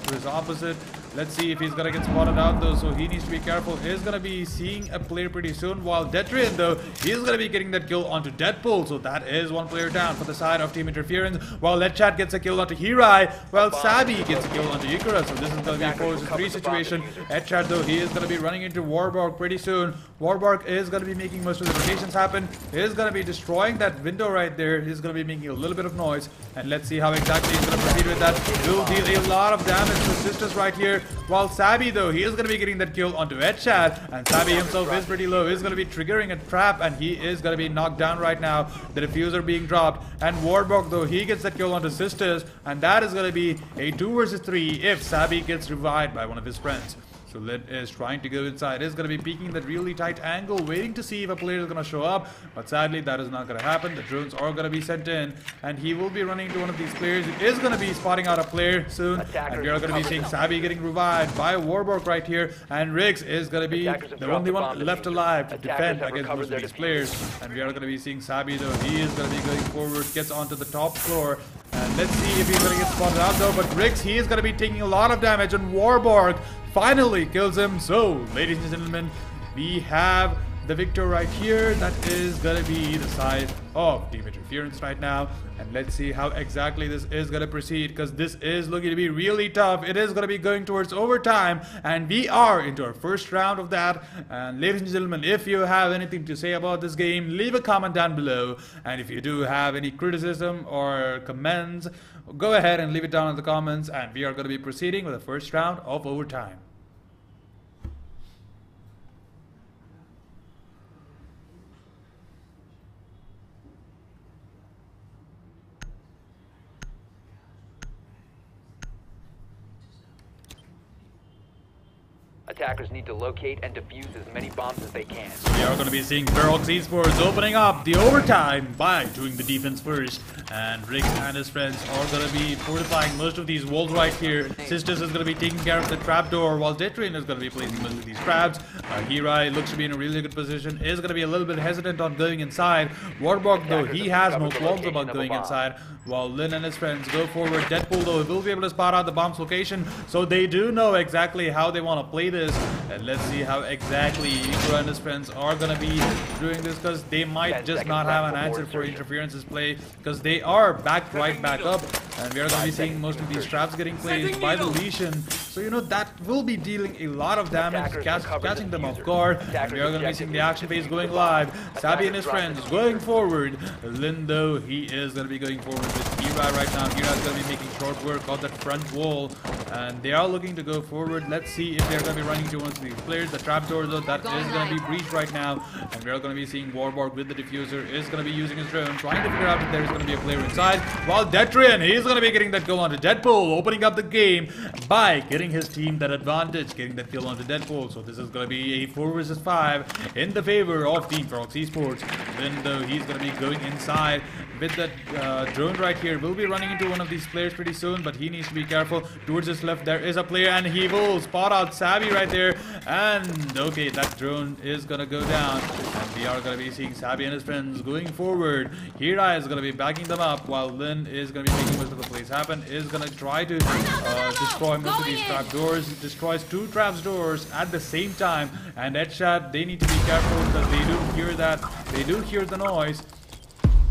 to his opposite. Let's see if he's going to get spotted out, though, so he needs to be careful. He's going to be seeing a player pretty soon, while Detrian, though, he's going to be getting that kill onto Deadpool. So that is one player down for the side of Team Interference, while Ledchat gets a kill onto Hirai, while Sabi gets a kill onto Ikura. So this is going to be a 4-3 situation. Headshot, though, he is going to be running into Warborg pretty soon. Warborg is going to be making most of the rotations happen. He is going to be destroying that window right there. He's going to be making a little bit of noise. And let's see how exactly he's going to proceed with that. Will deal a lot of damage to Sisters right here. While Sabi, though, he is going to be getting that kill onto Headshot. And Sabi himself is pretty low. He's going to be triggering a trap, and he is going to be knocked down right now. The diffuser being dropped. And Warborg, though, he gets that kill onto Sisters. And that is going to be a 2 versus 3 if Sabi gets revived by one of his friends. So Lid is trying to go inside. Is going to be peeking that really tight angle, waiting to see if a player is going to show up. But sadly, that is not going to happen. The drones are going to be sent in, and he will be running into one of these players. He is going to be spotting out a player soon. And we are going to be seeing Sabi getting revived by Warborg right here. And Riggs is going to be the only one left alive to defend against most of these players. And we are going to be seeing Sabi, though. He is going to be going forward, gets onto the top floor. And let's see if he's going to get spotted out, though. But Riggs, he is going to be taking a lot of damage, and Warborg finally kills him. So, ladies and gentlemen, we have the victor right here. That is going to be the side of Team Interference right now. And let's see how exactly this is going to proceed, because this is looking to be really tough. It is going to be going towards overtime, and we are into our first round of that. And ladies and gentlemen, if you have anything to say about this game, leave a comment down below. And if you do have any criticism or comments, go ahead and leave it down in the comments. And we are going to be proceeding with the first round of overtime. Attackers need to locate and defuse as many bombs as they can. We are going to be seeing Ferox eSports opening up the overtime by doing the defense first. And Rick and his friends are going to be fortifying most of these walls right here. Sisters is going to be taking care of the trapdoor, while Detrain is going to be placing most of these traps. Hirai looks to be in a really good position, is going to be a little bit hesitant on going inside. Warburg, though, he has no qualms about going inside, while Lin and his friends go forward. Deadpool, though, will be able to spot out the bomb's location, so they do know exactly how they want to play this. And let's see how exactly Ikura and his friends are going to be doing this, because they might just not have an answer for Interference's play, because they are backed right back up, and we are going to be seeing most of these traps getting placed by the Lesion. So, you know, that will be dealing a lot of damage, catching them off guard. And we are going to be seeing the action phase going live. Sabi and his friends going forward. Lin, though, he is going to be going forward with Hira right now. Hira is going to be making short work of that front wall, and they are looking to go forward. Let's see if they're going to be running to one of these players. The trapdoor, though, that is going to be breached right now, and we are going to be seeing Warborg with the diffuser is going to be using his drone, trying to figure out if there is going to be a player inside, while Detrian, he's going to be getting that kill onto Deadpool, opening up the game by getting his team that advantage, getting that kill onto Deadpool. So this is going to be a 4 versus 5 in the favor of Team Ferox eSports. Then, though, he's going to be going inside with that drone right here. Will be running into one of these players pretty soon, but he needs to be careful. Towards his left, there is a player, and he will spot out Sabi right there. And okay, that drone is gonna go down, and we are gonna be seeing Sabi and his friends going forward. Hira is gonna be backing them up, while Lin is gonna be making most of the plays happen. Is gonna try to destroy most of these trap doors. Destroys 2 traps doors at the same time, and Headshot, they need to be careful because they do hear that. They do hear the noise.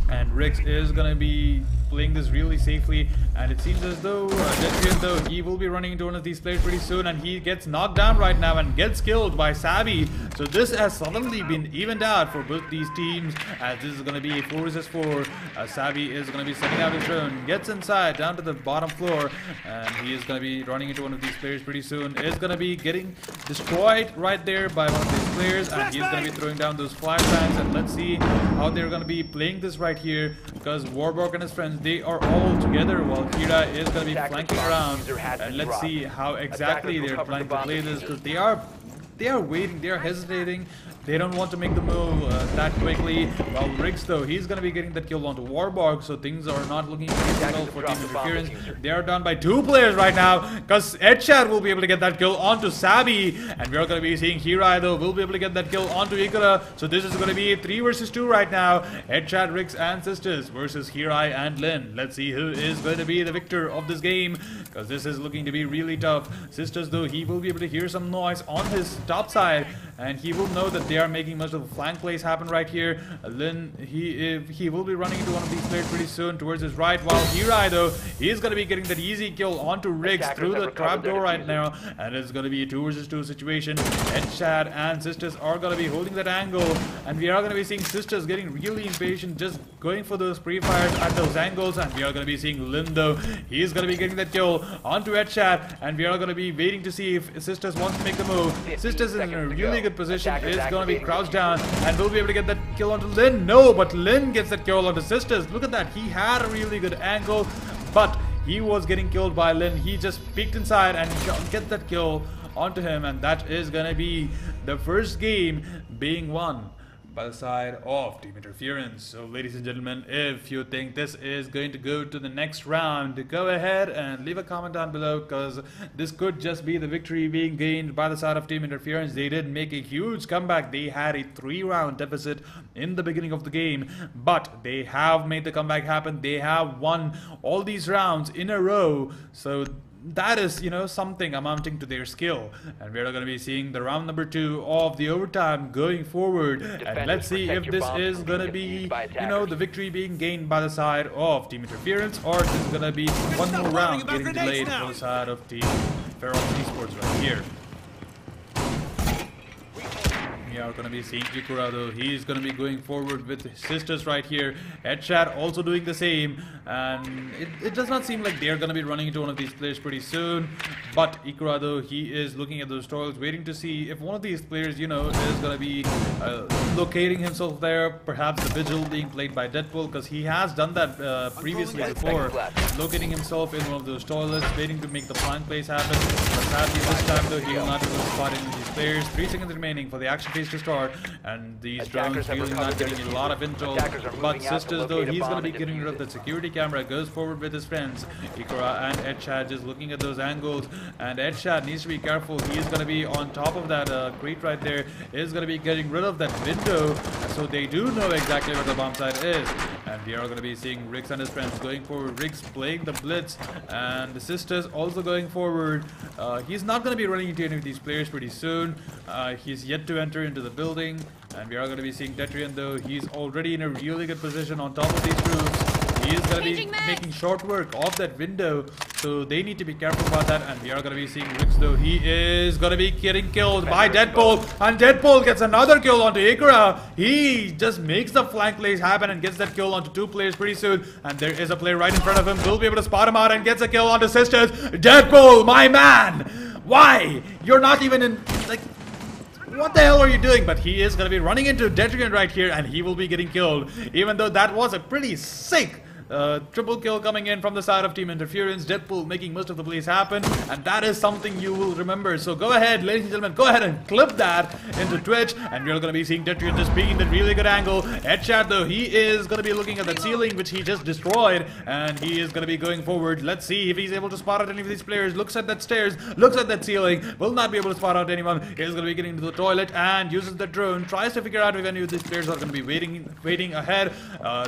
And Rix is gonna be playing this really safely, and it seems as though Detrian, though, he will be running into one of these players pretty soon, and he gets knocked down right now and gets killed by Sabi. So this has suddenly been evened out for both these teams, as this is going to be a 4 versus 4. Sabi is going to be setting out his drone, gets inside down to the bottom floor, and he is going to be running into one of these players pretty soon. Is going to be getting destroyed right there by one of these players, and he's going to be throwing down those flashbangs. And let's see how they're going to be playing this right here, because Warburg and his friends, they are all together, while Kira is going to be flanking around. And let's see how exactly they're planning to play this, because they are waiting, they are hesitating. They don't want to make the move that quickly. While Riggs, though, he's going to be getting that kill onto Warburg, so things are not looking well for Team Interference. They are down by 2 players right now, because Edshad will be able to get that kill onto Sabi, and we are going to be seeing Hirai, though, will be able to get that kill onto Ikura. So this is going to be a 3 versus 2 right now. Edshad, Riggs, and Sisters versus Hirai and Lin. Let's see who is going to be the victor of this game, because this is looking to be really tough. Sisters, though, he will be able to hear some noise on his top side, and he will know that they are making most of the flank plays happen right here. Lin, he will be running into one of these players pretty soon towards his right, while Hirai, though, he's going to be getting that easy kill onto Riggs through the trapdoor right now, and it's going to be a 2 versus 2 situation. Chad and Sisters are going to be holding that angle, and we are going to be seeing Sisters getting really impatient, just going for those pre-fires at those angles. And we are going to be seeing Lin, though, he's going to be getting that kill onto Chad, and we are going to be waiting to see if Sisters wants to make the move. Sisters is in a really good position, is going to be crouched down, and will be able to get that kill onto Lin. No, but Lin gets that kill onto Sisters. Look at that, he had a really good angle, but he was getting killed by Lin. He just peeked inside and get that kill onto him, and that is gonna be the first game being won by the side of Team Interference. So, ladies and gentlemen, if you think this is going to go to the next round, go ahead and leave a comment down below, because this could just be the victory being gained by the side of Team Interference. They did make a huge comeback. They had a 3-round deficit in the beginning of the game, but they have made the comeback happen. They have won all these rounds in a row. So that is, you know, something amounting to their skill. And we're going to be seeing the round number 2 of the overtime going forward. And let's see if this is going to be, you know, the victory being gained by the side of Team Interference, or this is going to be one more round getting delayed for the side of Team Ferox eSports right here. we are going to be seeing Ikura though. He's going to be going forward with his sisters right here. Headshot also doing the same. And it does not seem like they're going to be running into one of these players pretty soon. But Ikura though, he is looking at those toils, waiting to see if one of these players, you know, is going to be locating himself there. Perhaps the vigil being played by Deadpool, because he has done that previously before. Locating himself in one of those toilets, waiting to make the flank plays happen. But sadly this time though, he will not be able to spot any of these players. 3 seconds remaining for the action phase to start, and these drones really not getting a lot of intel. But sisters though, he's going to be getting rid of the security camera, goes forward with his friends. Ikura and Edshad just looking at those angles, and Edshad needs to be careful. He is going to be on top of that crate right there, is going to be getting rid of that window, so they do know exactly where the bomb site is. And we are going to be seeing Riggs and his friends going forward. Riggs playing the blitz, and the sisters also going forward. He's not going to be running into any of these players pretty soon. He's yet to enter into the building, and we are going to be seeing Detrian though. He's already in a really good position on top of these roofs. He is going to be making short work of that window, so they need to be careful about that. And we are going to be seeing Riggs though. He is going to be getting killed by Deadpool, and Deadpool gets another kill onto Ikura. He just makes the flank plays happen and gets that kill onto 2 players pretty soon. And there is a player right in front of him. Will be able to spot him out and gets a kill onto sisters. Deadpool, my man! Why? You're not even in, like, what the hell are you doing? But he is going to be running into Detrian right here, and he will be getting killed. Even though that was a pretty sick triple kill coming in from the side of Team Interference. Deadpool making most of the plays happen, and that is something you will remember. So go ahead, ladies and gentlemen, go ahead and clip that into Twitch, and we're going to be seeing Detrian just being in that really good angle. Headshot though, he is going to be looking at that ceiling which he just destroyed, and he is going to be going forward. Let's see if he's able to spot out any of these players. Looks at that stairs, looks at that ceiling, will not be able to spot out anyone. He's going to be getting into the toilet and uses the drone, tries to figure out if any of these players are going to be waiting ahead.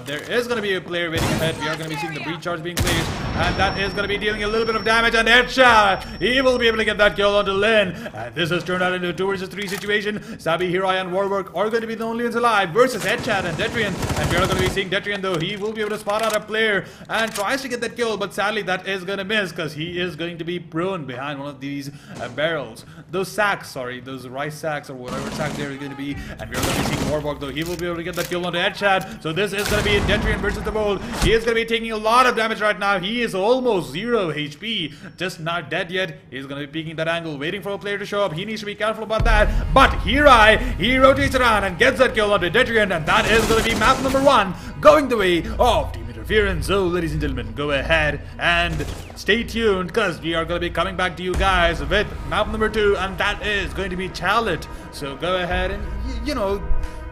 There is going to be a player waiting ahead. We are going to be seeing the breach charge being placed, and that is going to be dealing a little bit of damage. And Headshot, he will be able to get that kill onto Lin, and this has turned out into a 2 versus 3 situation. Sabi, Hirai, and Warwork are going to be the only ones alive versus Headshot and Detrian, and we are going to be seeing Detrian though. He will be able to spot out a player and tries to get that kill, but sadly that is going to miss, because he is going to be prone behind one of these barrels, those sacks, sorry, those rice sacks or whatever sack they're going to be. And we are going to be seeing Warwork though. He will be able to get that kill onto Headshot, so this is going to be Detrian versus the world. He is going to be taking a lot of damage right now. He is almost 0 HP, just not dead yet. He's going to be peeking that angle, waiting for a player to show up. He needs to be careful about that. But Hirai, he rotates around and gets that kill onto Detrian, and that is going to be map number 1 going the way of Team Interference. So ladies and gentlemen, go ahead and stay tuned, because we are going to be coming back to you guys with map number 2, and that is going to be Chalet. So go ahead and, you know,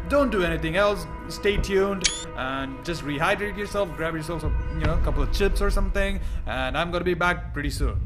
don't do anything else. Stay tuned and just rehydrate yourself, grab yourself some, you know, a couple of chips or something, and I'm gonna be back pretty soon.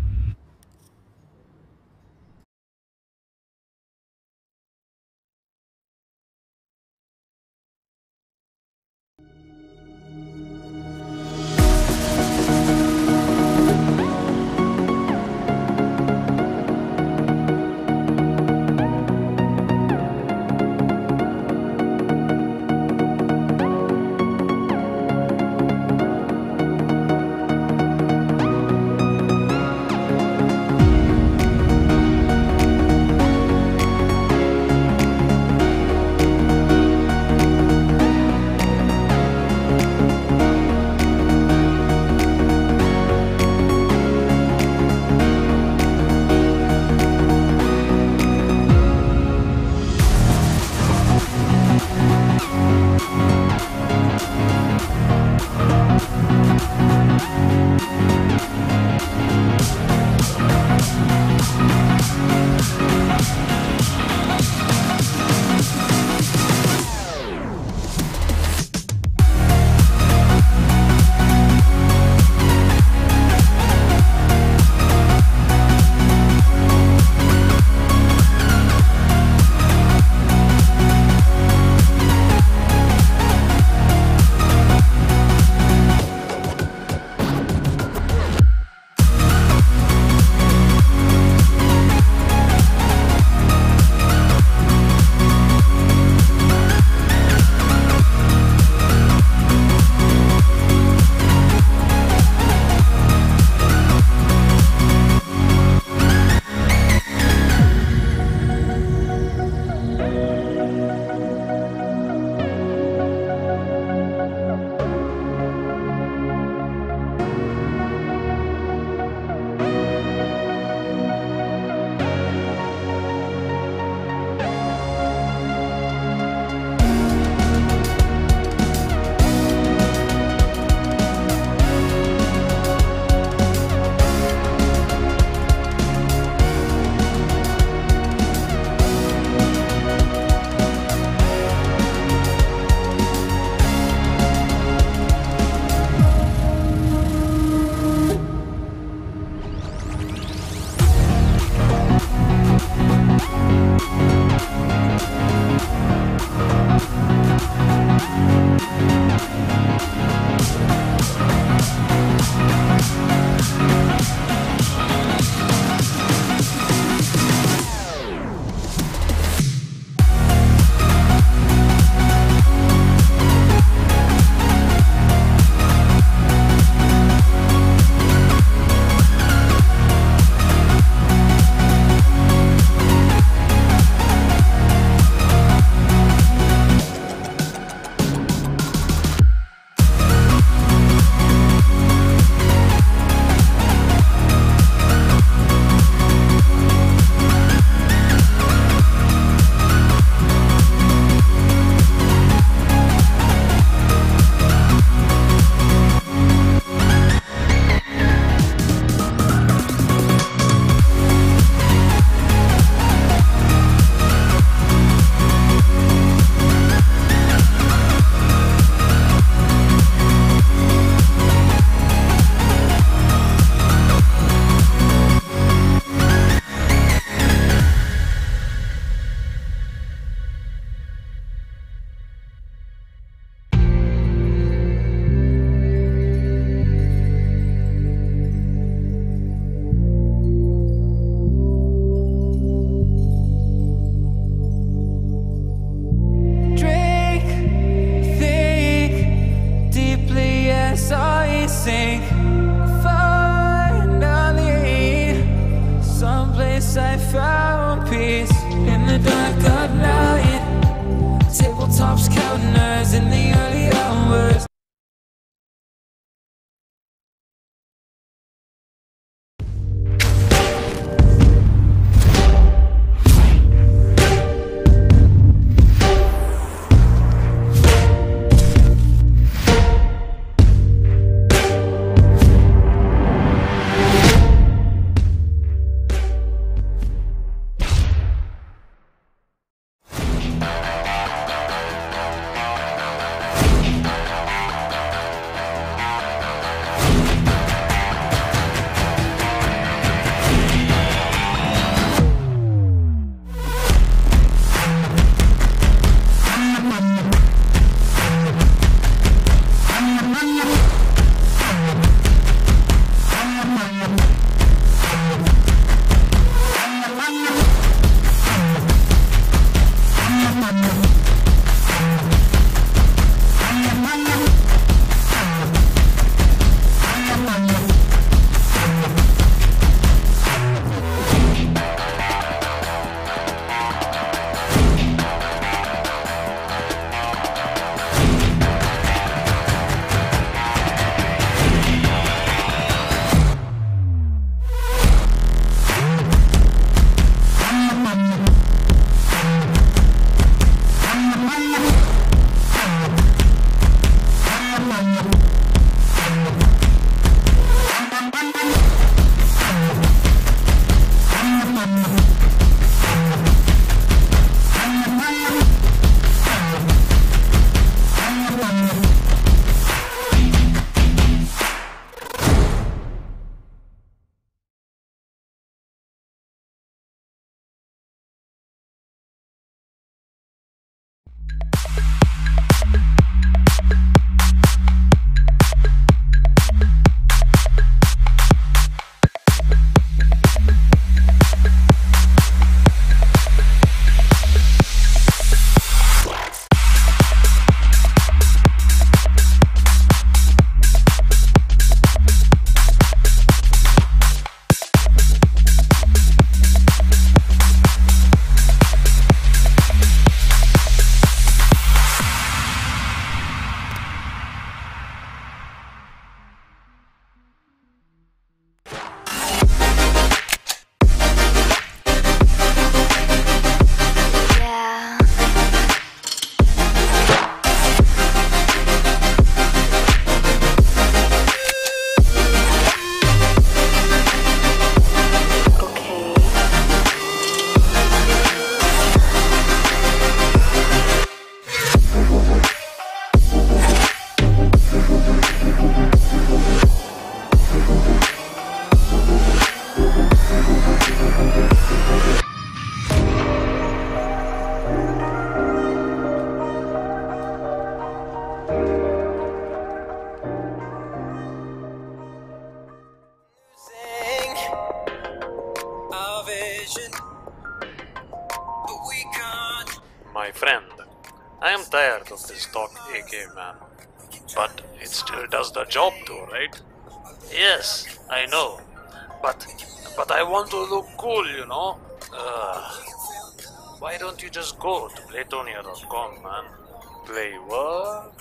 My friend, I am tired of this stock AK, man. But it still does the job though, right? Yes, I know. But I want to look cool, you know? Why don't you just go to Playtonia.com, man? Play what?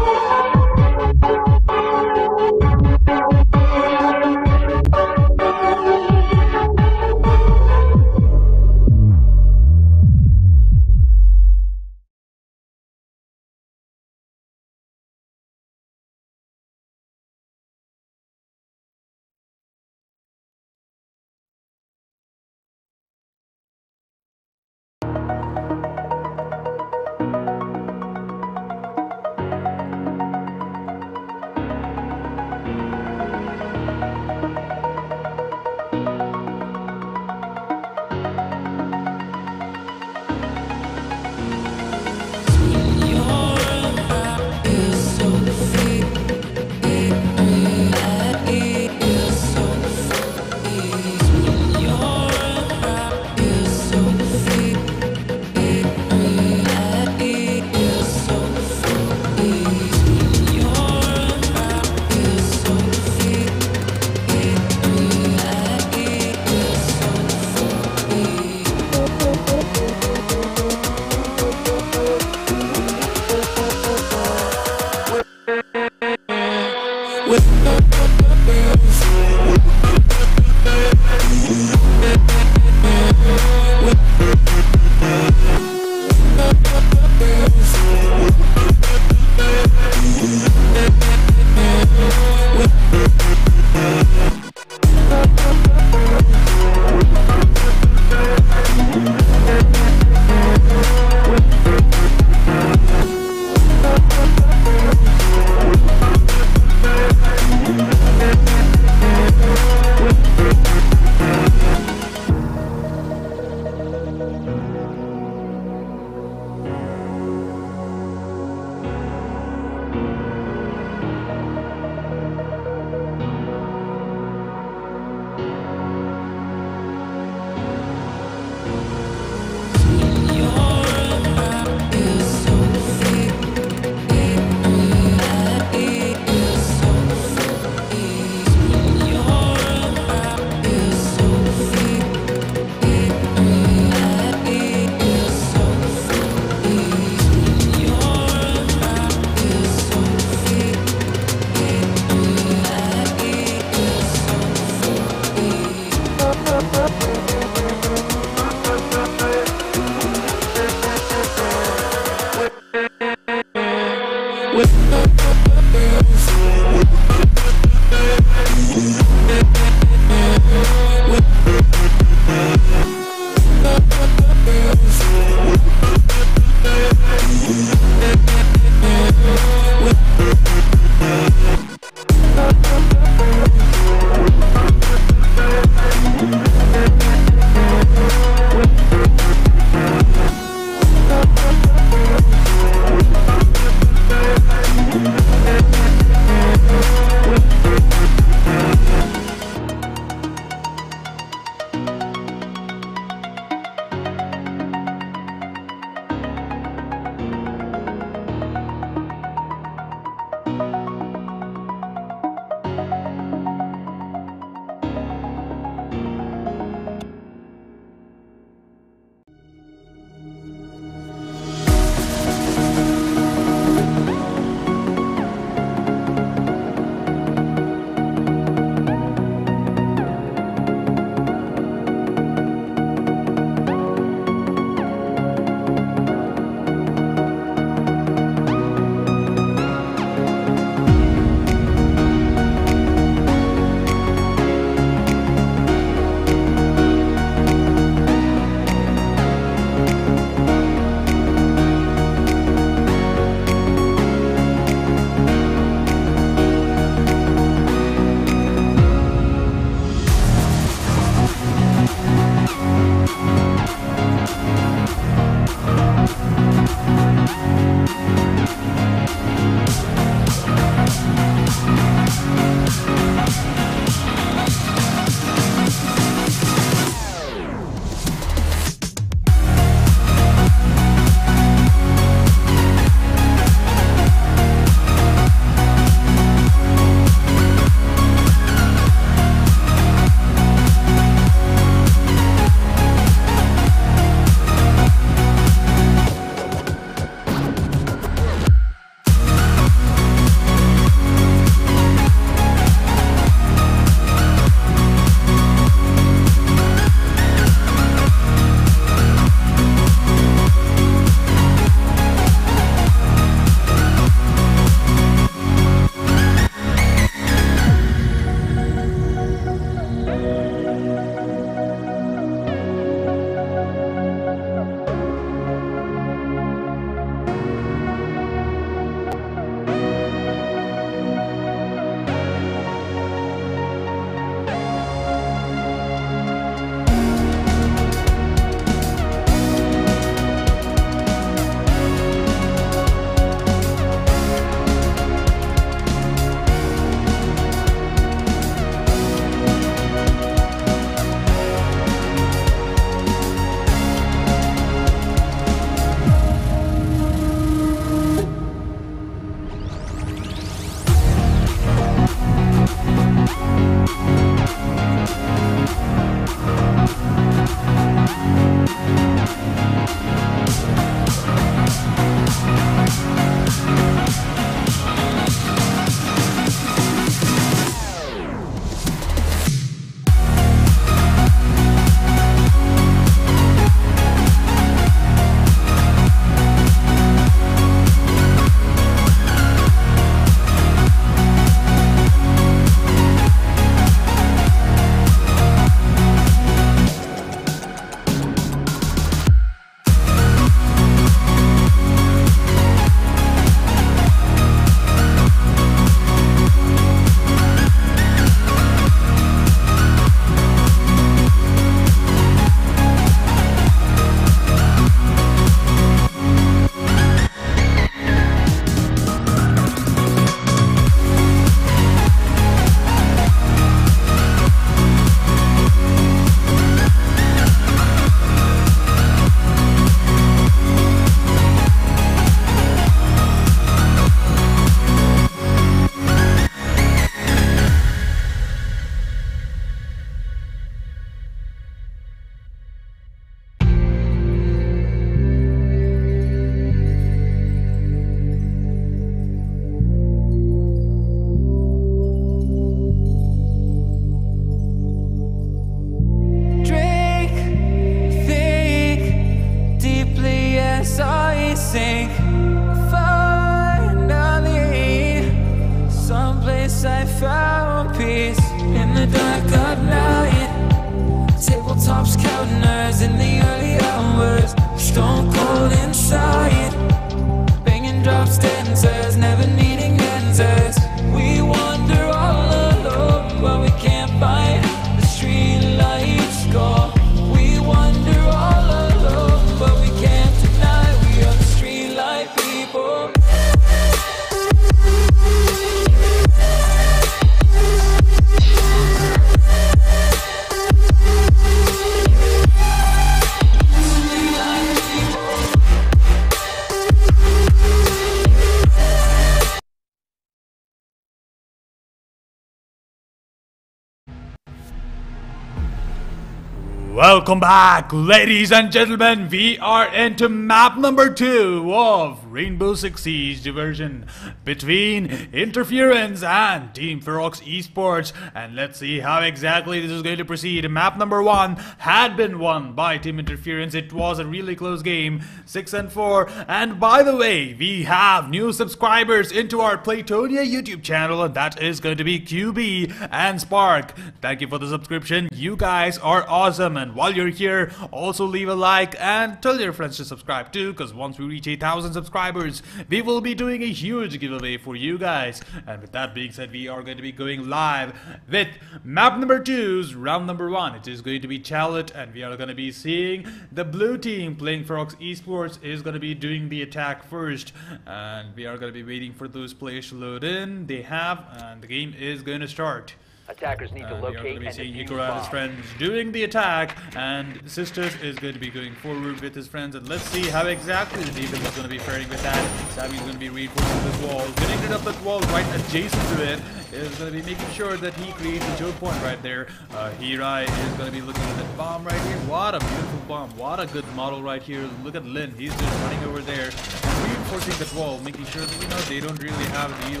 Welcome back, ladies and gentlemen. We are into map number 2 of Rainbow Six Siege Diversion between Interference and Team Ferox eSports. And let's see how exactly this is going to proceed. Map number 1 had been won by Team Interference. It was a really close game, 6-4. And by the way, we have new subscribers into our Playtonia YouTube channel, and that is going to be QB and Spark. Thank you for the subscription. You guys are awesome. And while you're here, also leave a like and tell your friends to subscribe too, because once we reach 8,000 subscribers, we will be doing a huge giveaway for you guys. And with that being said, we are going to be going live with map number 2's round number 1. It is going to be Charlotte, and we are going to be seeing the blue team playing Ferox eSports is going to be doing the attack first, and we are going to be waiting for those players to load in. They have, and the game is going to start. Attackers need to locate and defuse Ikura and his friends doing the attack, and Sisters is going to be going forward with his friends, and let's see how exactly the defense is going to be faring with that. Sammy's going to be reinforcing this wall, connected up that wall right adjacent to it, is going to be making sure that he creates a choke point right there. Hirai is going to be looking at that bomb right here. What a beautiful bomb, what a good model right here. Look at Lin, he's just running over there and reinforcing that wall, making sure that, you know, they don't really have real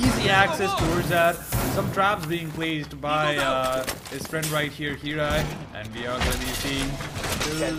easy access towards that. Some traps being placed by his friend right here, Hirai, and we are going to be seeing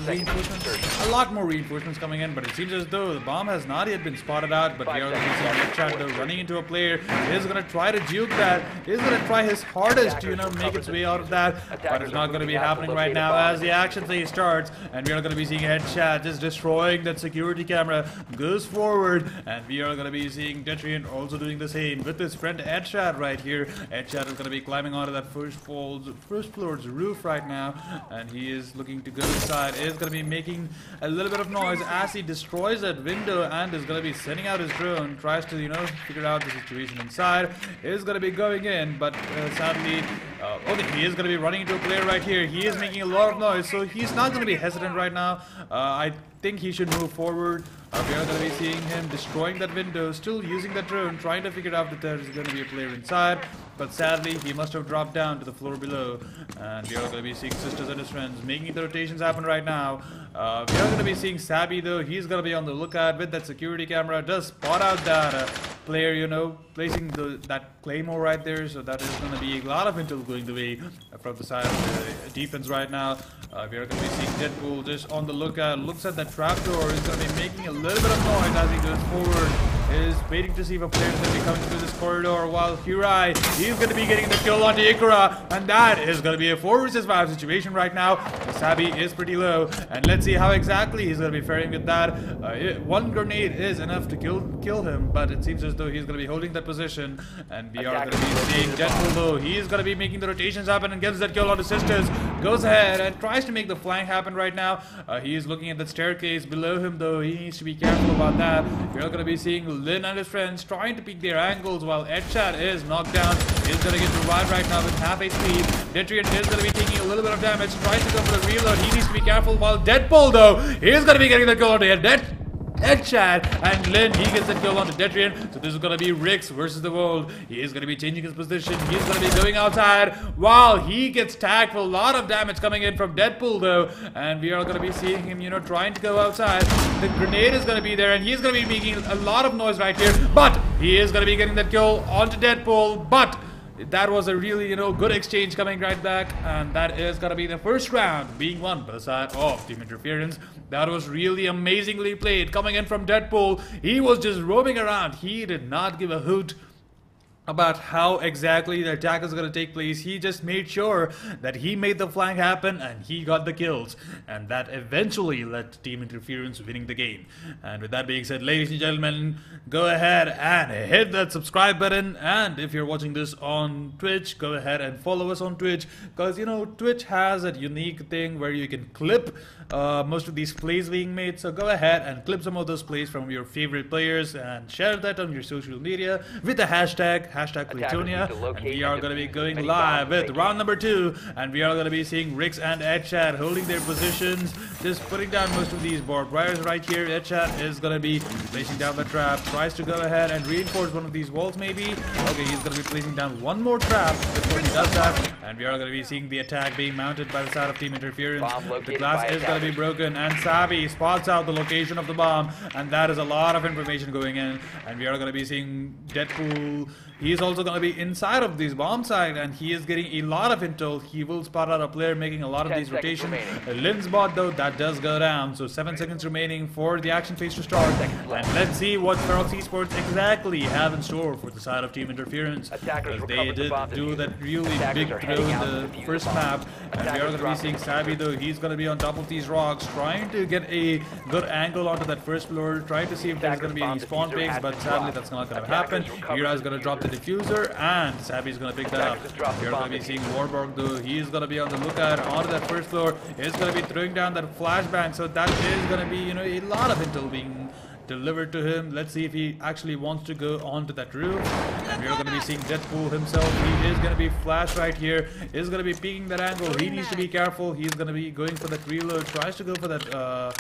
reinforcements, a lot more reinforcements coming in, but it seems as though the bomb has not yet been spotted out, but we are going to be seeing Chat though running into a player. He is going to try to juke that. He is going to try his hardest to, you know, make its way out of that, but it's not going to be happening right now as the action phase starts, and we are going to be seeing Headshot just destroying that security camera, goes forward, and we are going to be seeing Detrian also doing the same with his friend Headshot right here. Headshot is going to be climbing onto that first floor's roof right now, and he is looking to go inside. Is going to be making a little bit of noise as he destroys that window, and is going to be sending out his drone, tries to, you know, figure out the situation inside. Is going to be going in, but sadly, he is going to be running into a player right here. He is making a lot of noise, so he's not going to be hesitant right now. I think he should move forward. We are going to be seeing him destroying that window, still using that drone, trying to figure out that there is going to be a player inside, but sadly he must have dropped down to the floor below, and we are going to be seeing Sisters and his friends making the rotations happen right now. We are going to be seeing Sabby though. He's going to be on the lookout with that security camera, does spot out that player, you know, placing that claymore right there, so that is going to be a lot of intel going the way from the side of the defense right now. We are going to be seeing Deadpool just on the lookout, looks at that trapdoor, is going to be making a little bit of noise as he goes forward, is waiting to see if a player is going to be coming through this corridor, while Hirai, he's going to be getting the kill onto Ikura, and that is going to be a 4 versus 5 situation right now. Sabi is pretty low, and let's see how exactly he's going to be faring with that. One grenade is enough to kill him, but it seems as though he's going to be holding that position, and we are going to be seeing Deadpool though. He is going to be making the rotations happen and gets that kill onto Sisters, goes ahead and tries to make the flank happen right now. He is looking at the staircase below him though. He needs to be careful about that. We are going to be seeing Lin and his friends trying to pick their angles while Edchat is knocked down. He's going to get revived right now with half HP. Detrian is going to be taking a little bit of damage, tries to go for the reload. He needs to be careful, while Deadpool though, he is going to be getting the kill onto Headshot, and Lin, he gets the kill onto Detrian. So this is going to be Rix versus the world. He is going to be changing his position. He's going to be going outside while he gets tagged for a lot of damage coming in from Deadpool though, and we are going to be seeing him, you know, trying to go outside. The grenade is going to be there, and he's going to be making a lot of noise right here, but he is going to be getting that kill onto Deadpool. But that was a really, you know, good exchange coming right back, and that is gonna be the first round being won by the side of Team Interference. That was really amazingly played coming in from Deadpool. He was just roaming around. He did not give a hoot about how exactly the attack is going to take place. He just made sure that he made the flank happen and he got the kills, and that eventually led to Team Interference winning the game. And with that being said, ladies and gentlemen, go ahead and hit that subscribe button, and if you're watching this on Twitch, go ahead and follow us on Twitch, because, you know, Twitch has a unique thing where you can clip most of these plays being made. So go ahead and clip some of those plays from your favorite players and share that on your social media with the hashtag Playtonia, and we are going to be going live with round number 2, and we are going to be seeing Rix and Edchat holding their positions, just putting down most of these barbed wires right here. Edchat is going to be placing down the trap, tries to go ahead and reinforce one of these walls maybe. Okay, he's going to be placing down one more trap before he does that, and we are going to be seeing the attack being mounted by the side of Team Interference. Bomb The located glass by is going to be broken, and Sabi spots out the location of the bomb, and that is a lot of information going in. And we are going to be seeing Deadpool. He is also going to be inside of this bomb site, and he is getting a lot of intel. He will spot out a player making a lot of 10 these seconds rotations. remaining. Lynn's bot though, that does go down. So 7 seconds remaining for the action phase to start. 5 seconds left. And let's see what Ferox eSports exactly have in store for the side of Team Interference. Attackers Because they recovered the did bomb do diffuser. that really Attackers big are throw heading in out to the defuse first the bomb. map. And we are Attackers going to be dropped seeing the Sabi diffuser. though. He's going to be on top of these rocks, trying to get a good angle onto that first floor, trying to see if there's going to be any spawn Attackers' bomb pigs, diffuser but has sadly been that's not going to dropped. happen. Attackers recovered Hira is the going to drop the diffuser, and Sabi's going to pick that up. Attackers dropped the We are going bomb to be seeing diffuser. Warburg though. He is going to be on the lookout onto that first floor. He's going to be throwing down that flashbang, so that is going to be, you know, a lot of intel being delivered to him. Let's see if he actually wants to go onto that roof. And we're going to be seeing Deadpool himself. He is going to be flash right here. Is going to be peeking that angle. He needs to be careful. He's going to be going for that reload. Tries to go for that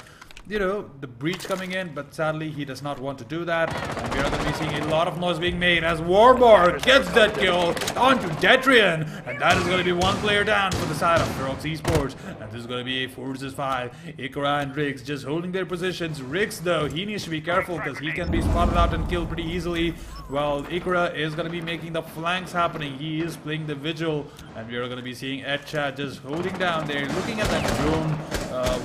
you know, the breach coming in, but sadly he does not want to do that. And we are going to be seeing a lot of noise being made as Warborg gets that kill onto Detrian, and that is going to be one player down for the side of Ferox eSports. And this is going to be a 4 vs 5. Ikra and Riggs just holding their positions. Riggs though, he needs to be careful because he can be spotted out and killed pretty easily, while Ikra is going to be making the flanks happening. He is playing the vigil, and we are going to be seeing Edchat just holding down there, looking at that drone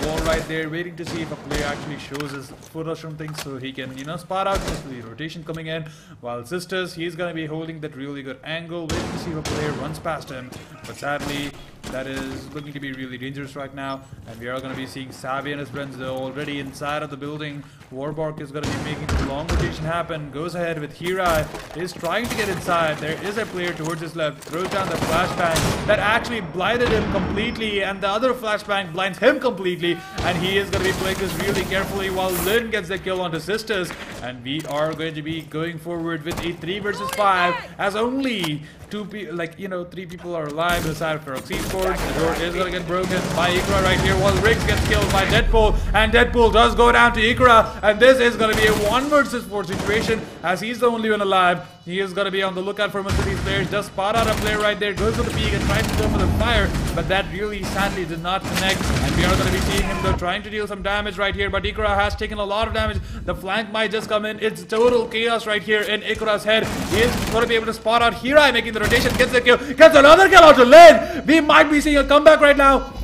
wall right there, waiting to see if a player actually shows his foot or something so he can, you know, spot out just the rotation coming in. While Sisters, he's going to be holding that really good angle, waiting to see if a player runs past him. But sadly, that is looking to be really dangerous right now. And we are going to be seeing Sabi and his friends though already inside of the building. Warbark is going to be making the long rotation happen. Goes ahead with Hira. Is trying to get inside. There is a player towards his left. Throws down the flashbang that actually blinded him completely. And the other flashbang blinds him completely. And he is going to be playing this really carefully while Lynn gets the kill onto Sisters. And we are going to be going forward with a 3 vs 5 as only three people are alive inside of Ferox eSports. The door is going to get broken by Ikra right here while Riggs gets killed by Deadpool, and Deadpool does go down to Ikra, and this is going to be a 1 vs 4 situation as he's the only one alive. He is going to be on the lookout for most of these players. Just spot out a player right there, goes for the peak and tries to go for the fire, but that really sadly did not connect, and we are going to be seeing him though trying to deal some damage right here, but Ikra has taken a lot of damage. The flank might just come in. It's total chaos right here in Ikra's head. He is going to be able to spot out Hira making the rotation, gets the kill, gets another kill out to Lynn. We might be seeing a comeback right now.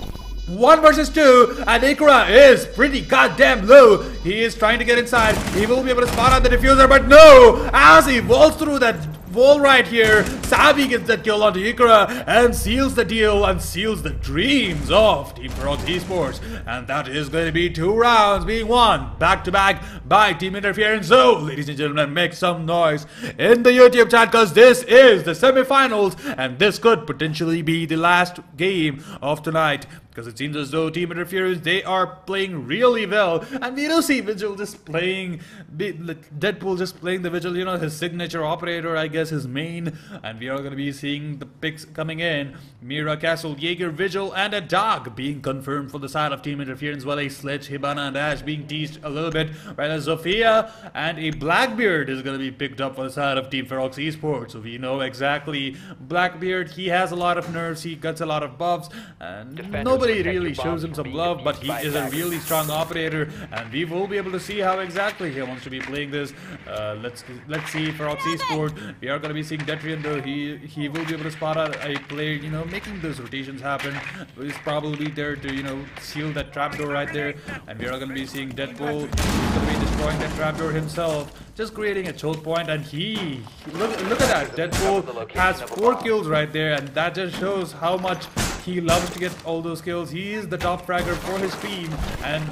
1 vs 2, and Ikra is pretty goddamn low. He is trying to get inside. He will be able to spot out the diffuser, but no! As he walks through that wall right here, Sabi gets that kill onto Ikra and seals the deal and seals the dreams of Team Ferox eSports. And that is going to be 2 rounds being won back-to-back by Team Interference. So, ladies and gentlemen, make some noise in the YouTube chat because this is the semi-finals and this could potentially be the last game of tonight. Because it seems as though Team Interference, they are playing really well. And we do see Vigil just playing, Deadpool just playing the Vigil, you know, his signature operator, I guess, his main. And we are going to be seeing the picks coming in. Mira, Castle, Jaeger, Vigil, and a dog being confirmed for the side of Team Interference. While a Sledge, Hibana, and Ash being teased a little bit. While Zofia and a Blackbeard is going to be picked up for the side of Team Ferox eSports. So we know exactly Blackbeard, he has a lot of nerves, he gets a lot of buffs. And nobody really shows him some love, but he is a really strong operator, and we will be able to see how exactly he wants to be playing this. Let's see Ferox eSports. We are going to be seeing Detrian though. He will be able to spot out a player, you know, making those rotations happen. He's probably there to, you know, seal that trapdoor right there, and we are going to be seeing Deadpool. He's going to be destroying that trapdoor himself, just creating a choke point, and he look at that. Deadpool has 4 kills right there, and that just shows how much he loves to get all those kills. He is the top fragger for his team, and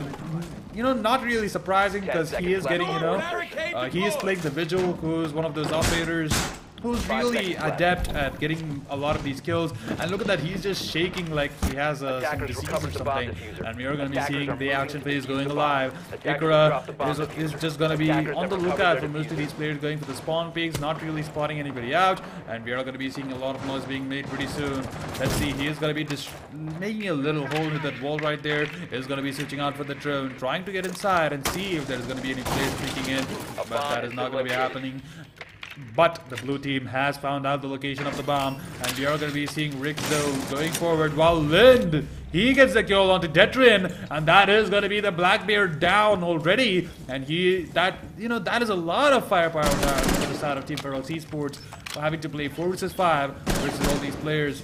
you know, not really surprising because he is getting, you know, he is playing the Vigil, who is one of those operators who's really adept at getting a lot of these kills. And look at that, he's just shaking like he has some disease or something. And we are going to be seeing the action phase going alive. Ikra is just going to be on the lookout for most of these players going for the spawn peaks, not really spotting anybody out. And we are going to be seeing a lot of noise being made pretty soon. Let's see, he is going to be just making a little hole in that wall right there. Is going to be switching out for the drone, trying to get inside and see if there's going to be any players peeking in. But that is not going to be happening. But the blue team has found out the location of the bomb, and we are going to be seeing Rick though going forward, while Lind, he gets the kill onto Detrian, and that is going to be the Blackbeard down already. And that is a lot of firepower down on the side of Team Ferox eSports, having to play 4 versus 5 versus all these players.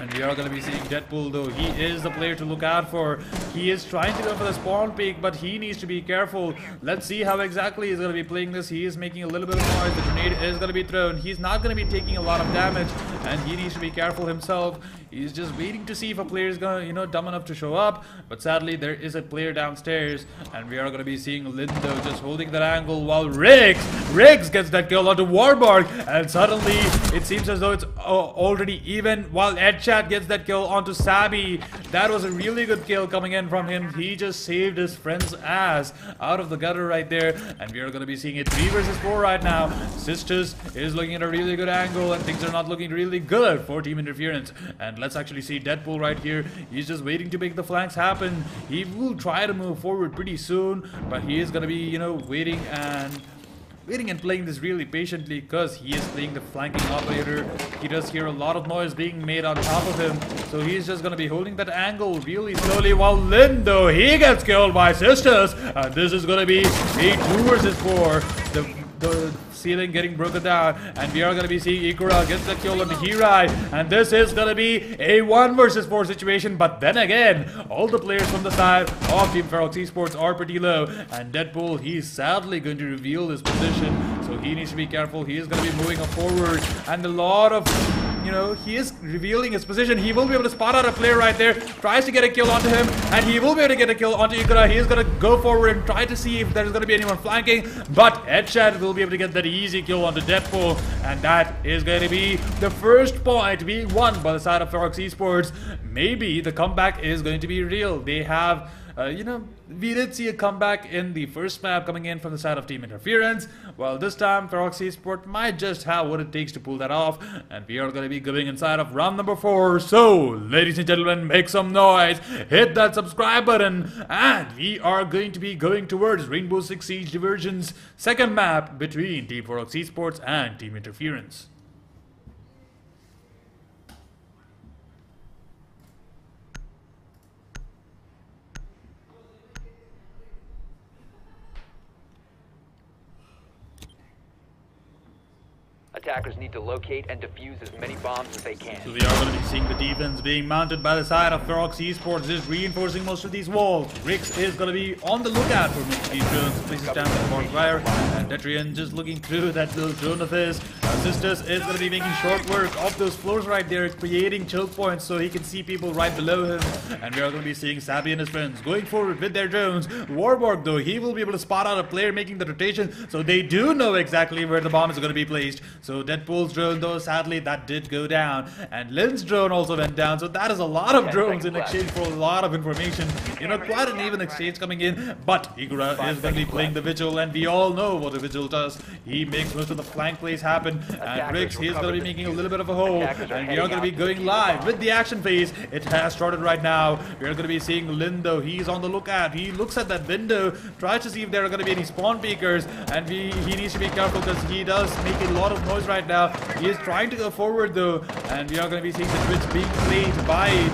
And we are going to be seeing Deadpool though. He is the player to look out for. He is trying to go for the spawn peak, but he needs to be careful. Let's see how exactly he's going to be playing this. He is making a little bit of noise. The grenade is going to be thrown. He's not going to be taking a lot of damage, and he needs to be careful himself. He's just waiting to see if a player is going to, dumb enough to show up. But sadly, there is a player downstairs, and we are going to be seeing Lindo just holding that angle, while Riggs gets that kill onto Warburg, and suddenly it seems as though it's already even, while Edchat gets that kill onto Sabi. That was a really good kill coming in from him. He just saved his friend's ass out of the gutter right there, and we are going to be seeing it 3 versus 4 right now. Sisters is looking at a really good angle, and things are not looking really good for Team Interference. And let's actually see Deadpool right here. He's just waiting to make the flanks happen. He will try to move forward pretty soon, but he is going to be, waiting and playing this really patiently, because he is playing the flanking operator. He does hear a lot of noise being made on top of him, so he's just going to be holding that angle really slowly, while Lindo, he gets killed by Sisters, and this is going to be a 2 versus 4. The ceiling getting broken down, and we are going to be seeing Ikura gets the kill on the Hirai, and this is going to be a 1 versus 4 situation. But then again, all the players from the side of Team Ferox eSports are pretty low, and Deadpool, he's sadly going to reveal his position, so he needs to be careful. He is going to be moving forward, and a lot of he is revealing his position. He will be able to spot out a player right there, tries to get a kill onto him, and he will be able to get a kill onto Ikura. He is going to go forward and try to see if there's going to be anyone flanking, but Headshot will be able to get that easy kill onto Deadpool, and that is going to be the first point being won by the side of Ferox eSports. Maybe the comeback is going to be real. They have we did see a comeback in the first map coming in from the side of Team Interference. Well, this time Ferox eSports might just have what it takes to pull that off, and we are going to be going inside of round number 4. So, ladies and gentlemen, make some noise, hit that subscribe button, and we are going to be going towards Rainbow Six Siege Diversion's second map between Team Ferox eSports and Team Interference. Attackers need to locate and defuse as many bombs as they can. So we are going to be seeing the defense being mounted by the side of Ferox eSports, just reinforcing most of these walls. Rix is going to be on the lookout for most of these drones, places down the barbed wire, and Detrian just looking through that little drone of his. Sisters is going to be making short work of those floors right there, creating choke points so he can see people right below him. And we are going to be seeing Sabi and his friends going forward with their drones. Warborg, though, he will be able to spot out a player making the rotation, so they do know exactly where the bomb is going to be placed. So Deadpool's drone, though, sadly, that did go down. And Lynn's drone also went down, so that is a lot of drones in exchange for a lot of information. Quite an even exchange coming in. But Igura is going to be playing the Vigil, and we all know what a Vigil does. He makes most of the flank plays happen. And Riggs, he's going to be making a little bit of a hole. And we are going to be going live with the action phase. It has started right now. We are going to be seeing Lindo. He's on the lookout. He looks at that window, tries to see if there are going to be any spawn peekers. And he needs to be careful because he does make a lot of noise right now. He is trying to go forward though, and we are going to be seeing the Twitch being played by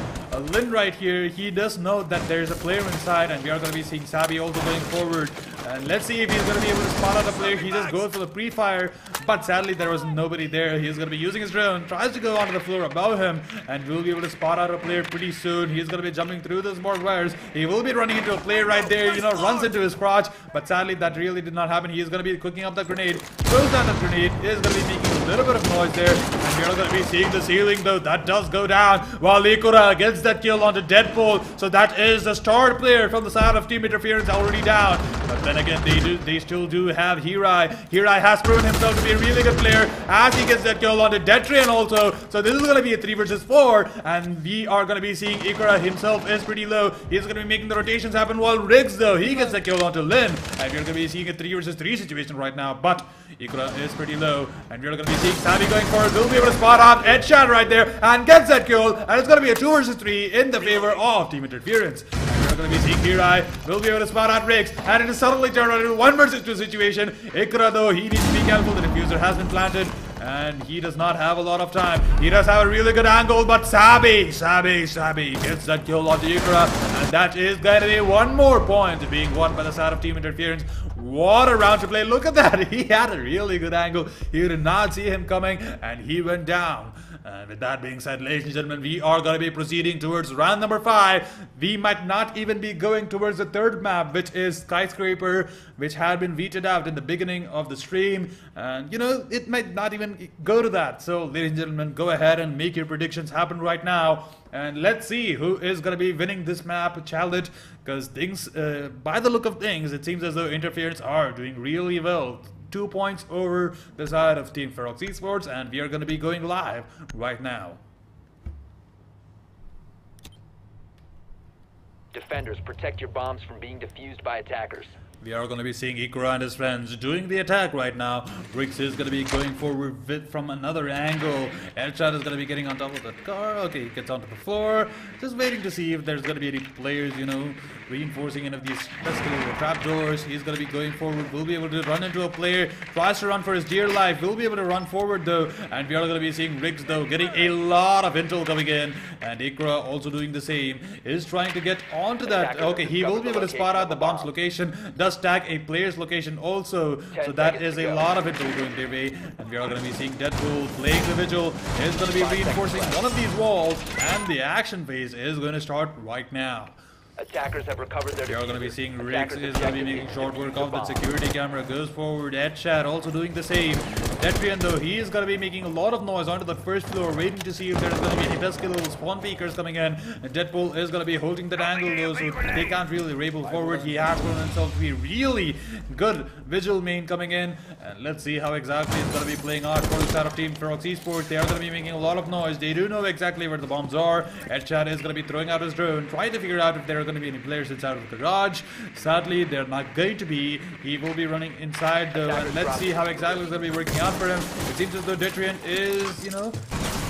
Lin right here. He does know that there is a player inside, and we are going to be seeing Sabi also going forward. And let's see if he's going to be able to spot out a player. He just goes for the pre-fire, but sadly there was nobody there. He's going to be using his drone, tries to go onto the floor above him, and will be able to spot out a player pretty soon. He's going to be jumping through those barbed wires. He will be running into a player right there, runs into his crotch, but sadly that really did not happen. He is going to be cooking up the grenade, throws down the grenade, is going to be making a little bit of noise there, and we are going to be seeing the ceiling though. That does go down, while Ikura gets that kill onto Deadpool. So that is the star player from the side of Team Interference already down. But then again, they still do have Hirai. Hirai has proven himself to be a really good player as he gets that kill onto Detrian also. So this is going to be a 3 versus 4, and we are going to be seeing Ikura himself is pretty low. He's going to be making the rotations happen, while Riggs though, he gets the kill onto Lin, and we're going to be seeing a 3 versus 3 situation right now. But Ikura is pretty low, and we're going to be seeing Sabi going forward. Will be able to spot out Headshot right there and gets that kill, and it's going to be a 2 versus 3 in the favor of Team Interference. going to be seeing Hirai. Will be able to spot out Riggs, and it is suddenly turned around into 1 versus 2 situation. Ikra though, he needs to be careful. The diffuser has been planted, and he does not have a lot of time. He does have a really good angle, but Sabi gets that kill onto Ikra, and that is going to be 1 more point being won by the side of Team Interference. What a round to play. Look at that. He had a really good angle. He did not see him coming, and he went down. And with that being said, ladies and gentlemen, we are going to be proceeding towards round number 5. We might not even be going towards the 3rd map, which is Skyscraper, which had been vetoed out in the beginning of the stream. And, you know, it might not even go to that. So, ladies and gentlemen, go ahead and make your predictions happen right now. And let's see who is going to be winning this map challenge. Because things, by the look of things, it seems as though Interference are doing really well. 2 points over the side of Team Ferox eSports, and we are going to be going live right now. Defenders, protect your bombs from being defused by attackers. We are going to be seeing Ikra and his friends doing the attack right now. Riggs is going to be going forward from another angle. Headshot is going to be getting on top of the car. Okay, he gets onto the floor. Just waiting to see if there's going to be any players, you know, reinforcing any of these pesky trapdoors. He's going to be going forward. Will be able to run into a player. Tries to run for his dear life. Will be able to run forward though. And we are going to be seeing Riggs though getting a lot of intel coming in. And Ikra also doing the same. Is trying to get onto that. Okay, he will be able to spot out the bomb's location. Does tag a player's location also, so that is a lot of intel going their way. And we are going to be seeing Deadpool playing the vigil. Is going to be reinforcing one of these walls, and the action phase is going to start right now. Attackers have recovered their. We are going to be seeing Riggs is going to be making short work of the security camera. Goes forward. Headshot also doing the same. Detrian though, he is going to be making a lot of noise onto the first floor, waiting to see if there's going to be any pesky little spawn peekers coming in. And Deadpool is going to be holding that angle though, so they can't really rabble forward. He has proven himself to be really good vigil main coming in. And let's see how exactly it's going to be playing out for the side of Team Ferox eSports. They are going to be making a lot of noise. They do know exactly where the bombs are. Headshot is going to be throwing out his drone, trying to figure out if there are going to be any players inside of the garage. Sadly, they're not going to be. He will be running inside though, and let's see how exactly it's going to be working out for him. It seems as though Detrian is, you know,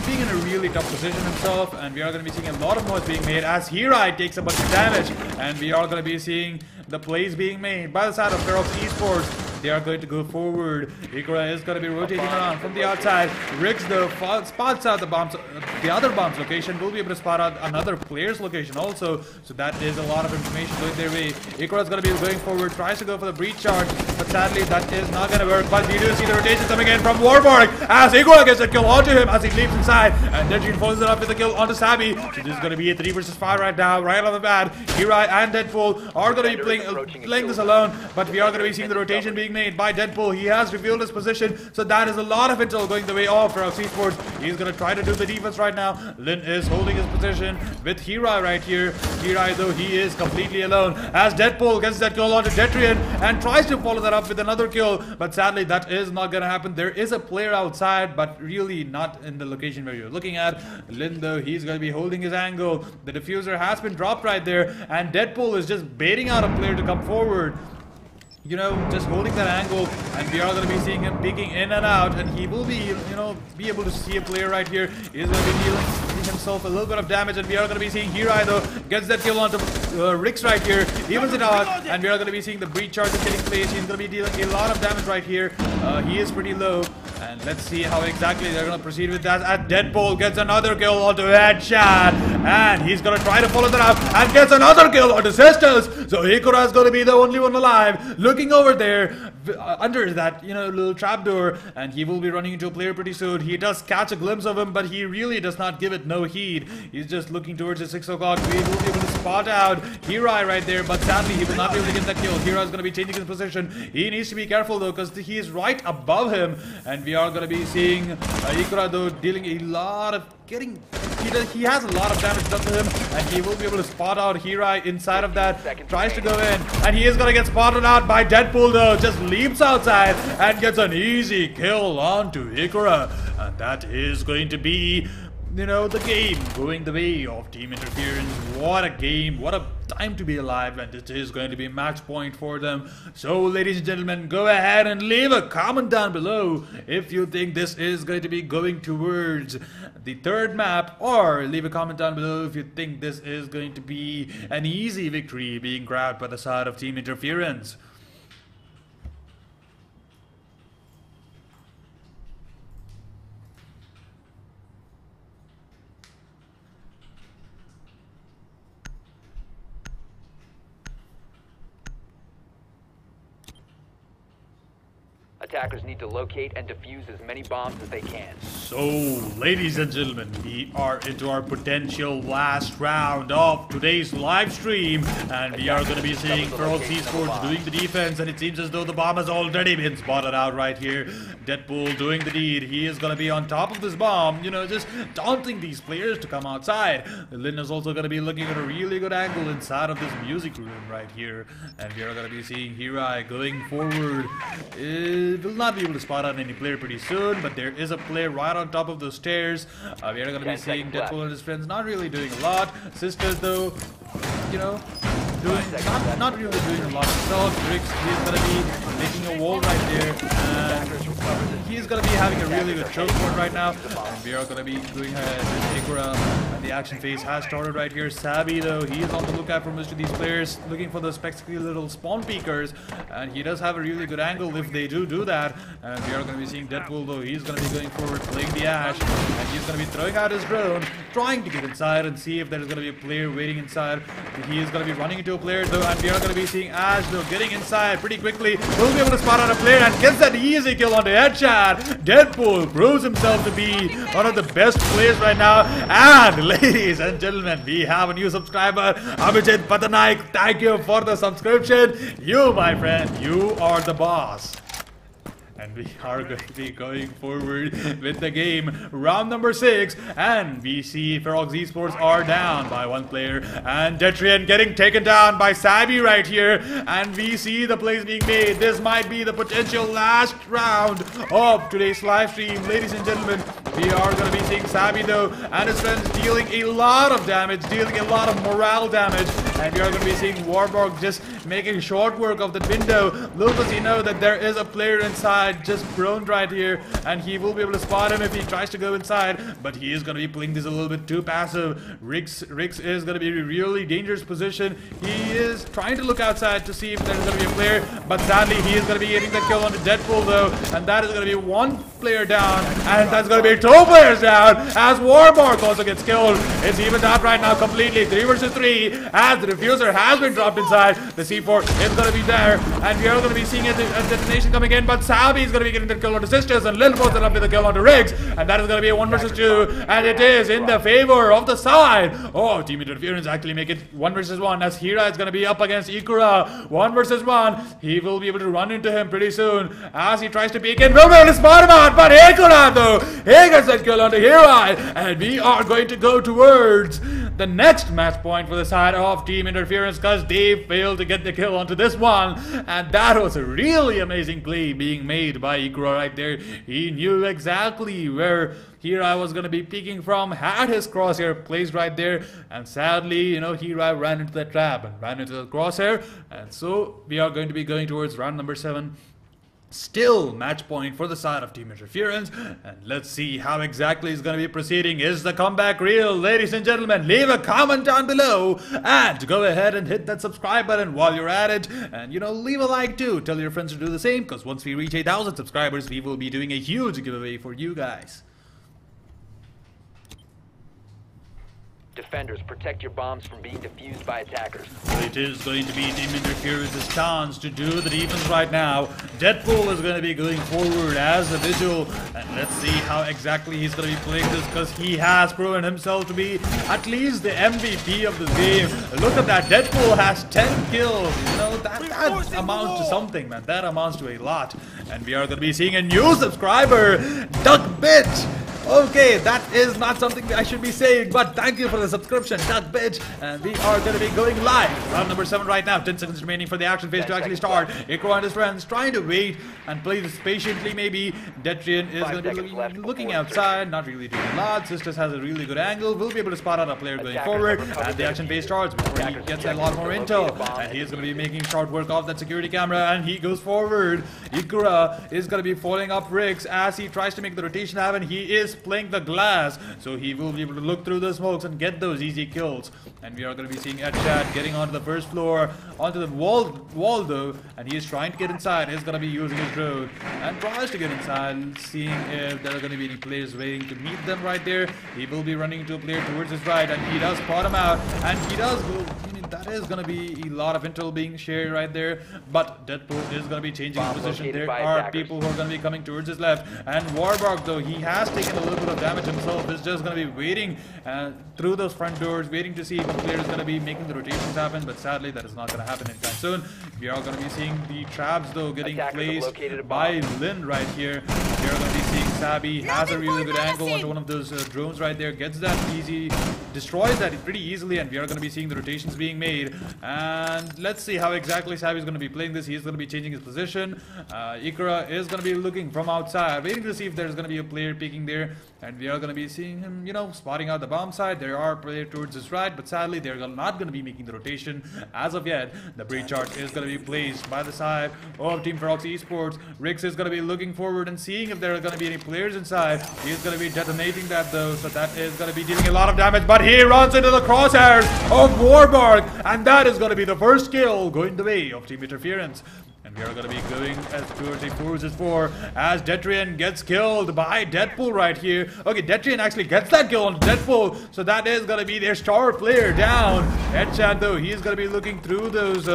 being in a really tough position himself, and we are going to be seeing a lot of noise being made as Hirai takes a bunch of damage, and we are going to be seeing the plays being made by the side of Ferox eSports. They are going to go forward. Ikra is going to be rotating around from the outside. Riggs though spots out the bombs, the other bomb's location. Will be able to spot out another player's location also. So that is a lot of information going their way. Ikra is going to be going forward, tries to go for the breach charge, but sadly that is not going to work. But we do see the rotation coming in from Warburg as Ikra gets a kill onto him as he leaps inside, and then she follows it up with a kill onto Sabi. So this is going to be a 3 versus 5 right now, right off the bat. Hirai and Deadpool are going to be playing this alone, but we are going to be seeing the rotation being made by Deadpool. He has revealed his position, so that is a lot of intel going the way of Ferox eSports. He's going to try to do the defense right now. Lin is holding his position with Hirai right here. Hirai though, he is completely alone as Deadpool gets that kill onto Detrian and tries to follow that up with another kill, but sadly that is not going to happen. There is a player outside, but really not in the location where you're looking at. Lin though, he's going to be holding his angle. The diffuser has been dropped right there, and Deadpool is just baiting out a player to come forward, you know, just holding that angle, and we are going to be seeing him peeking in and out, and he will be, you know, be able to see a player right here. He's going to be dealing himself a little bit of damage, and we are going to be seeing Hirai though gets that kill onto Riggs right here, evens it out, and we are going to be seeing the breach charge is taking place. He's going to be dealing a lot of damage right here. He is pretty low, and let's see how exactly they're going to proceed with that as Deadpool gets another kill onto Headshot, and he's going to try to follow that up and gets another kill onto Sisters. So Hikura is going to be the only one alive, looking over there under that, you know, little trapdoor, and he will be running into a player pretty soon. He does catch a glimpse of him, but he really does not give it no heed. He's just looking towards the 6 o'clock. We will be able to spot out Hirai right there, but sadly he will not be able to get that kill. Hirai is going to be changing his position. He needs to be careful though, because he is right above him, and we are going to be seeing Ikura though dealing a lot of he has a lot of damage done to him, and he will be able to spot out Hirai inside of that. Tries to go in, and he is going to get spotted out by Deadpool though. Just leaps outside and gets an easy kill onto Ikura, and that is going to be, you know, the game going the way of Team Interference. What a game, what a time to be alive, and it is going to be match point for them. So ladies and gentlemen, go ahead and leave a comment down below if you think this is going to be going towards the third map, or leave a comment down below if you think this is going to be an easy victory being grabbed by the side of Team Interference. Attackers need to locate and defuse as many bombs as they can. So, ladies and gentlemen, we are into our potential last round of today's live stream, and we are going to be seeing Ferox eSports doing the defense, and it seems as though the bomb has already been spotted out right here. Deadpool doing the deed. He is going to be on top of this bomb, you know, just taunting these players to come outside. Lynn is also going to be looking at a really good angle inside of this music room right here, and we are going to be seeing Hirai going forward. Will not be able to spot out any player pretty soon, but there is a player right on top of those stairs. We are going to be seeing Deadpool and his friends not really doing a lot. Sisters, though, you know, not really doing a lot himself. Rix is going to be making a wall right there, and he's going to be having a really good choke point right now. And we are going to be doing Ikura, and the action phase has started right here. Sabi, though, he is on the lookout for most of these players, looking for those spectacular little spawn peekers, and he does have a really good angle if they do that. And we are going to be seeing Deadpool, though, he's going to be going forward, playing the Ash, and he's going to be throwing out his drone, trying to get inside and see if there's going to be a player waiting inside. He is going to be running into a player, though, and we are going to be seeing Ash, though, getting inside pretty quickly. Will be able to spot out a player and gets that easy kill on the headshot. Deadpool proves himself to be one of the best players right now. And ladies and gentlemen, we have a new subscriber, Abhijit Patanaik. Thank you for the subscription. You, my friend, you are the boss. And we are going to be going forward with the game, round number 6, and we see Ferox eSports are down by one player, and Detrian getting taken down by Sabi right here, and we see the plays being made. This might be the potential last round of today's live stream. Ladies and gentlemen, we are going to be seeing Sabi, though, and his friends dealing a lot of damage, dealing a lot of morale damage, and we are going to be seeing Warborg just making short work of the window. Little does he know that there is a player inside, just prone right here, and he will be able to spot him if he tries to go inside, but he is going to be playing this a little bit too passive. Rix is going to be in a really dangerous position. He is trying to look outside to see if there's going to be a player, but sadly he is going to be getting the kill on the Deadpool, though, and that is going to be one player down, and that's going to be 2 players down as Warborg also gets killed. It's evened out right now completely, 3 versus 3, as the diffuser has been dropped inside. The C4 is going to be there, and we are going to be seeing a detonation coming in, but Salvi is going to be getting the kill on the Sisters, and Lil Bo's up with the kill on the Riggs, and that is going to be a 1 versus 2, and it is in the favor of the side. Oh, Team Interference actually make it 1 versus 1, as Hira is going to be up against Ikura. 1 versus 1. He will be able to run into him pretty soon as he tries to peek in. Will be able to spot him out, but Ikura, though, he gets that kill on the Hira, and we are going to go towards the next match point for the side of Team Interference, because they failed to get the kill onto this one, and that was a really amazing play being made by Ikura right there. He knew exactly where Hira was going to be peeking from, had his crosshair placed right there, and sadly, you know, Hira ran into the trap and ran into the crosshair, and so we are going to be going towards round number 7. Still match point for the side of Team Interference, and let's see how exactly it's going to be proceeding. Is the comeback real? Ladies and gentlemen, leave a comment down below, and go ahead and hit that subscribe button while you're at it, and you know, leave a like too. Tell your friends to do the same, because once we reach 8,000 subscribers, we will be doing a huge giveaway for you guys. Defenders, protect your bombs from being defused by attackers. It is going to be Team Interference's chance to do the defense right now. Deadpool is going to be going forward as a vigil, and let's see how exactly he's going to be playing this, because he has proven himself to be at least the MVP of this game. Look at that, Deadpool has 10 kills. You know, that amounts to something, man. That amounts to a lot. And we are going to be seeing a new subscriber, Duckbit. Okay, that is not something I should be saying, but thank you for the subscription, Duck Bitch. And we are going to be going live. Round number 7 right now. 10 seconds remaining for the action phase to actually start. Ikro and his friends trying to wait and play this patiently maybe. Detrian is going to be looking outside, not really doing a lot. Sisters has a really good angle. We'll be able to spot out a player going forward. And the action phase starts before he gets a lot more intel. And he is going to be making short work of that security camera. And he goes forward. Ikra is going to be following up Rix as he tries to make the rotation happen. He is playing the glass, so he will be able to look through the smokes and get those easy kills. And we are going to be seeing Edchat getting onto the first floor, onto the wall though, and he is trying to get inside. He's going to be using his drone and tries to get inside, seeing if there are going to be any players waiting to meet them right there. He will be running into a player towards his right, and he does spot him out, and he does go. That is going to be a lot of intel being shared right there, but Deadpool is going to be changing his position. There are people who are going to be coming towards his left, and Warbark, though he has taken a little bit of damage himself, is just going to be waiting through those front doors, waiting to see if the player is going to be making the rotations happen, but sadly that is not going to happen anytime soon. We are going to be seeing the traps though getting placed by Lin right here. We are going to be seeing Sabi has a really good angle onto one of those drones right there, gets that easy, destroys that pretty easily, and we are going to be seeing the rotations being made. And let's see how exactly Sabi is going to be playing this. He is going to be changing his position. Ikra is going to be looking from outside, waiting to see if there's going to be a player peeking there, and we are going to be seeing him, you know, spotting out the bomb side. There are players towards his right, but sadly they're not going to be making the rotation as of yet. The breach chart is going to be placed by the side of Team Ferox eSports. Rix is going to be looking forward and seeing if there are going to be any players inside. He is going to be detonating that though, so that is going to be dealing a lot of damage, but he runs into the crosshairs of Warbark, and that is going to be the first kill going the way of Team Interference. And we are going to be going as towards a 4 vs 4 as Detrian gets killed by Deadpool right here. Okay, Detrian actually gets that kill on Deadpool, so that is going to be their star player down. Headshot though, he is going to be looking through those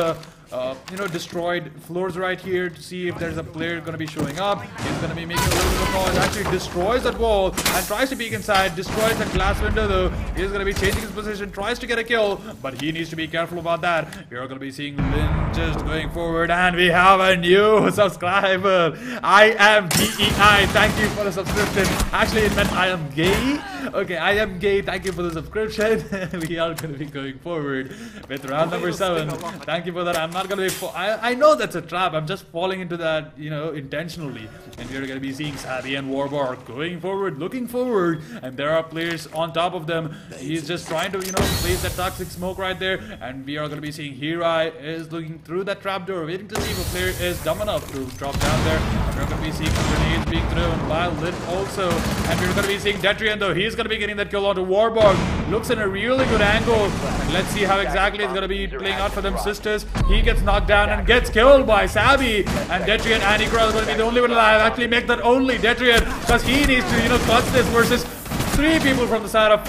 you know, destroyed floors right here to see if there's a player going to be showing up. He's going to be making a little bit of noise, actually destroys that wall and tries to peek inside, destroys that glass window though. He's going to be changing his position, tries to get a kill, but he needs to be careful about that. We're going to be seeing Lin just going forward, and we have a new subscriber. I am DEI. Thank you for the subscription. Actually, it meant I am gay. Okay, I am gay. Thank you for the subscription. We are going to be going forward with round number 7. Thank you for that. I'm not going to be. I know that's a trap. I'm just falling into that, you know, intentionally. And we're going to be seeing Sabi and Warbark going forward, looking forward, and there are players on top of them. He's just trying to, you know, place that toxic smoke right there, and we are going to be seeing Hirai is looking through that trapdoor, waiting to see if a player is dumb enough to drop down there. And we're going to be seeing grenades being thrown by Lin also, and we're going to be seeing Detrian though. He's going to be getting that kill onto Warbark. Looks in a really good angle. And let's see how exactly it's going to be playing out for them sisters. He gets knocked down and gets killed by Sabi, and Detrian and Ikra is going to be the only one alive. Actually make that only Detrian, because he needs to, you know, clutch this versus 3 people from the side of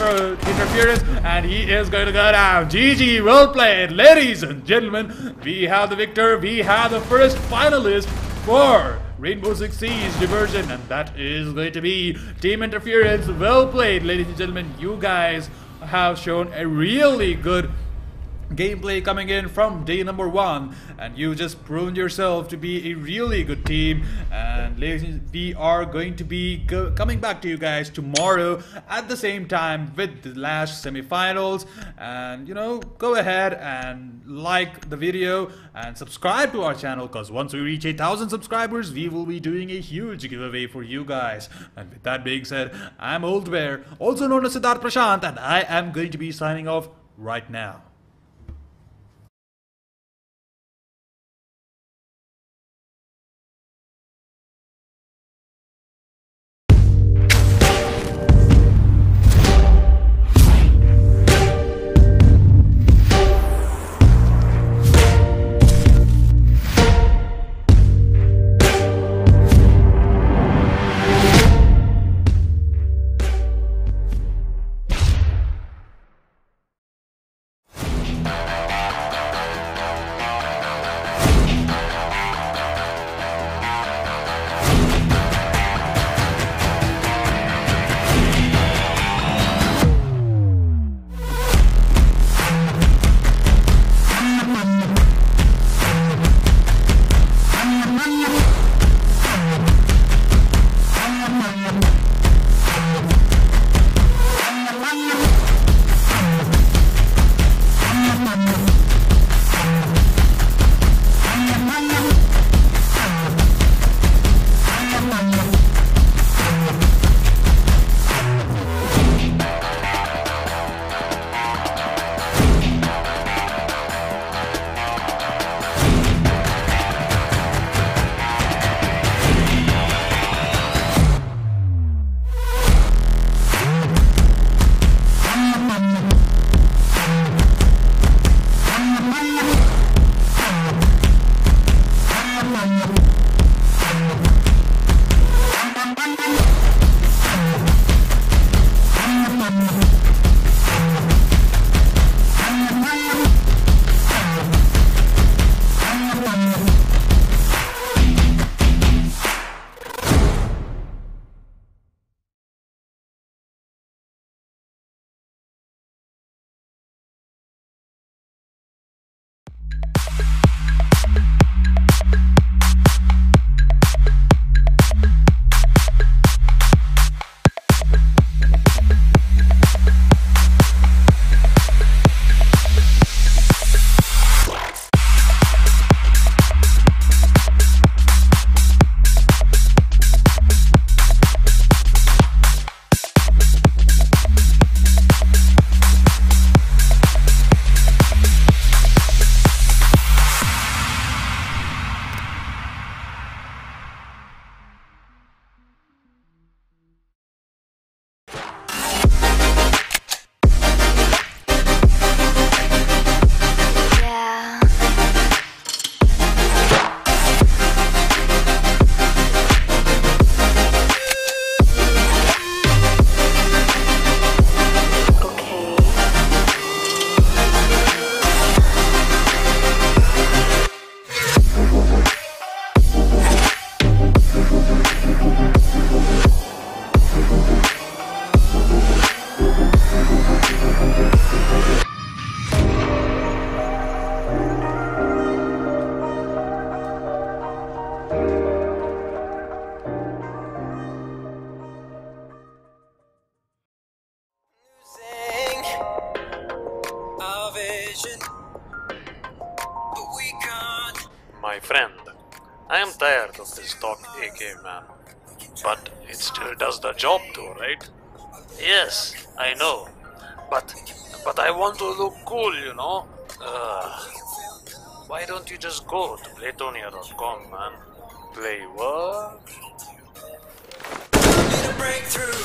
Interference, and he is going to go down. GG, well played, ladies and gentlemen. We have the victor. We have the first finalist for Rainbow Six Siege Diversion, and that is going to be Team Interference. Well played, ladies and gentlemen. You guys have shown a really good gameplay coming in from day number 1, and you just proven yourself to be a really good team. And ladies, we are going to be coming back to you guys tomorrow at the same time with the last semi-finals. And you know, go ahead and like the video and subscribe to our channel, because once we reach 8,000 subscribers, we will be doing a huge giveaway for you guys. And with that being said, I'm Old Bear, also known as Siddharth Prashant, and I am going to be signing off right now. My friend, I am tired of this stock AK, man. But it still does the job too, right? Yes, I know. But I want to look cool, you know? Why don't you just go to Playtonia.com, man? Play what? Need a breakthrough.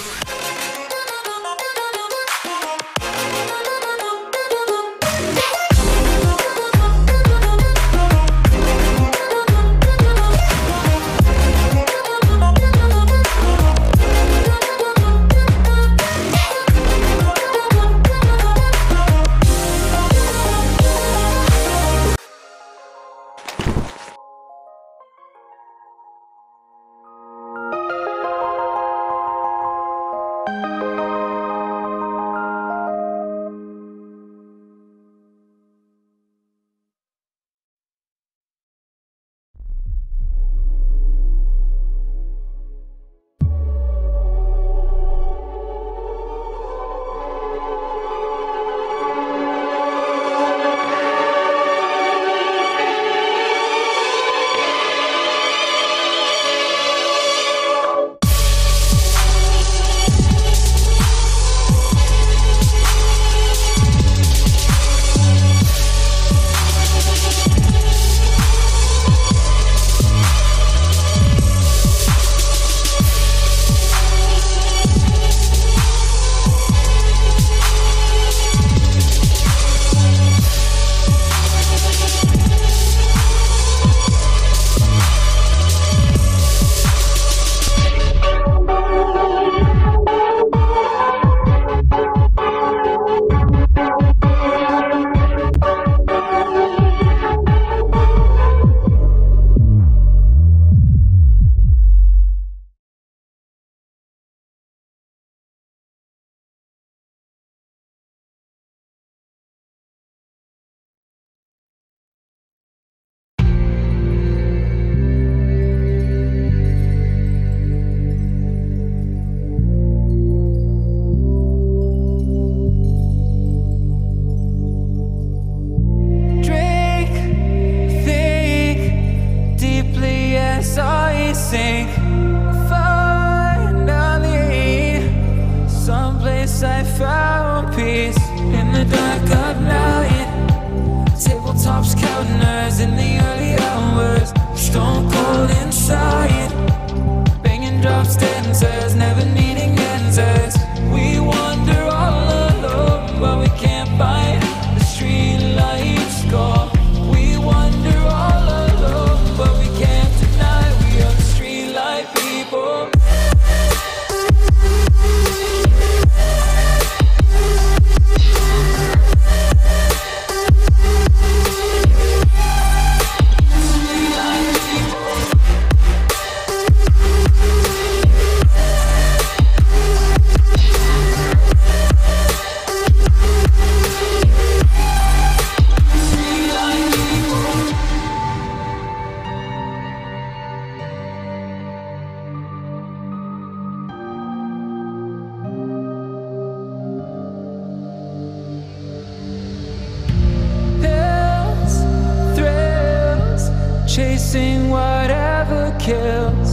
Chasing whatever kills.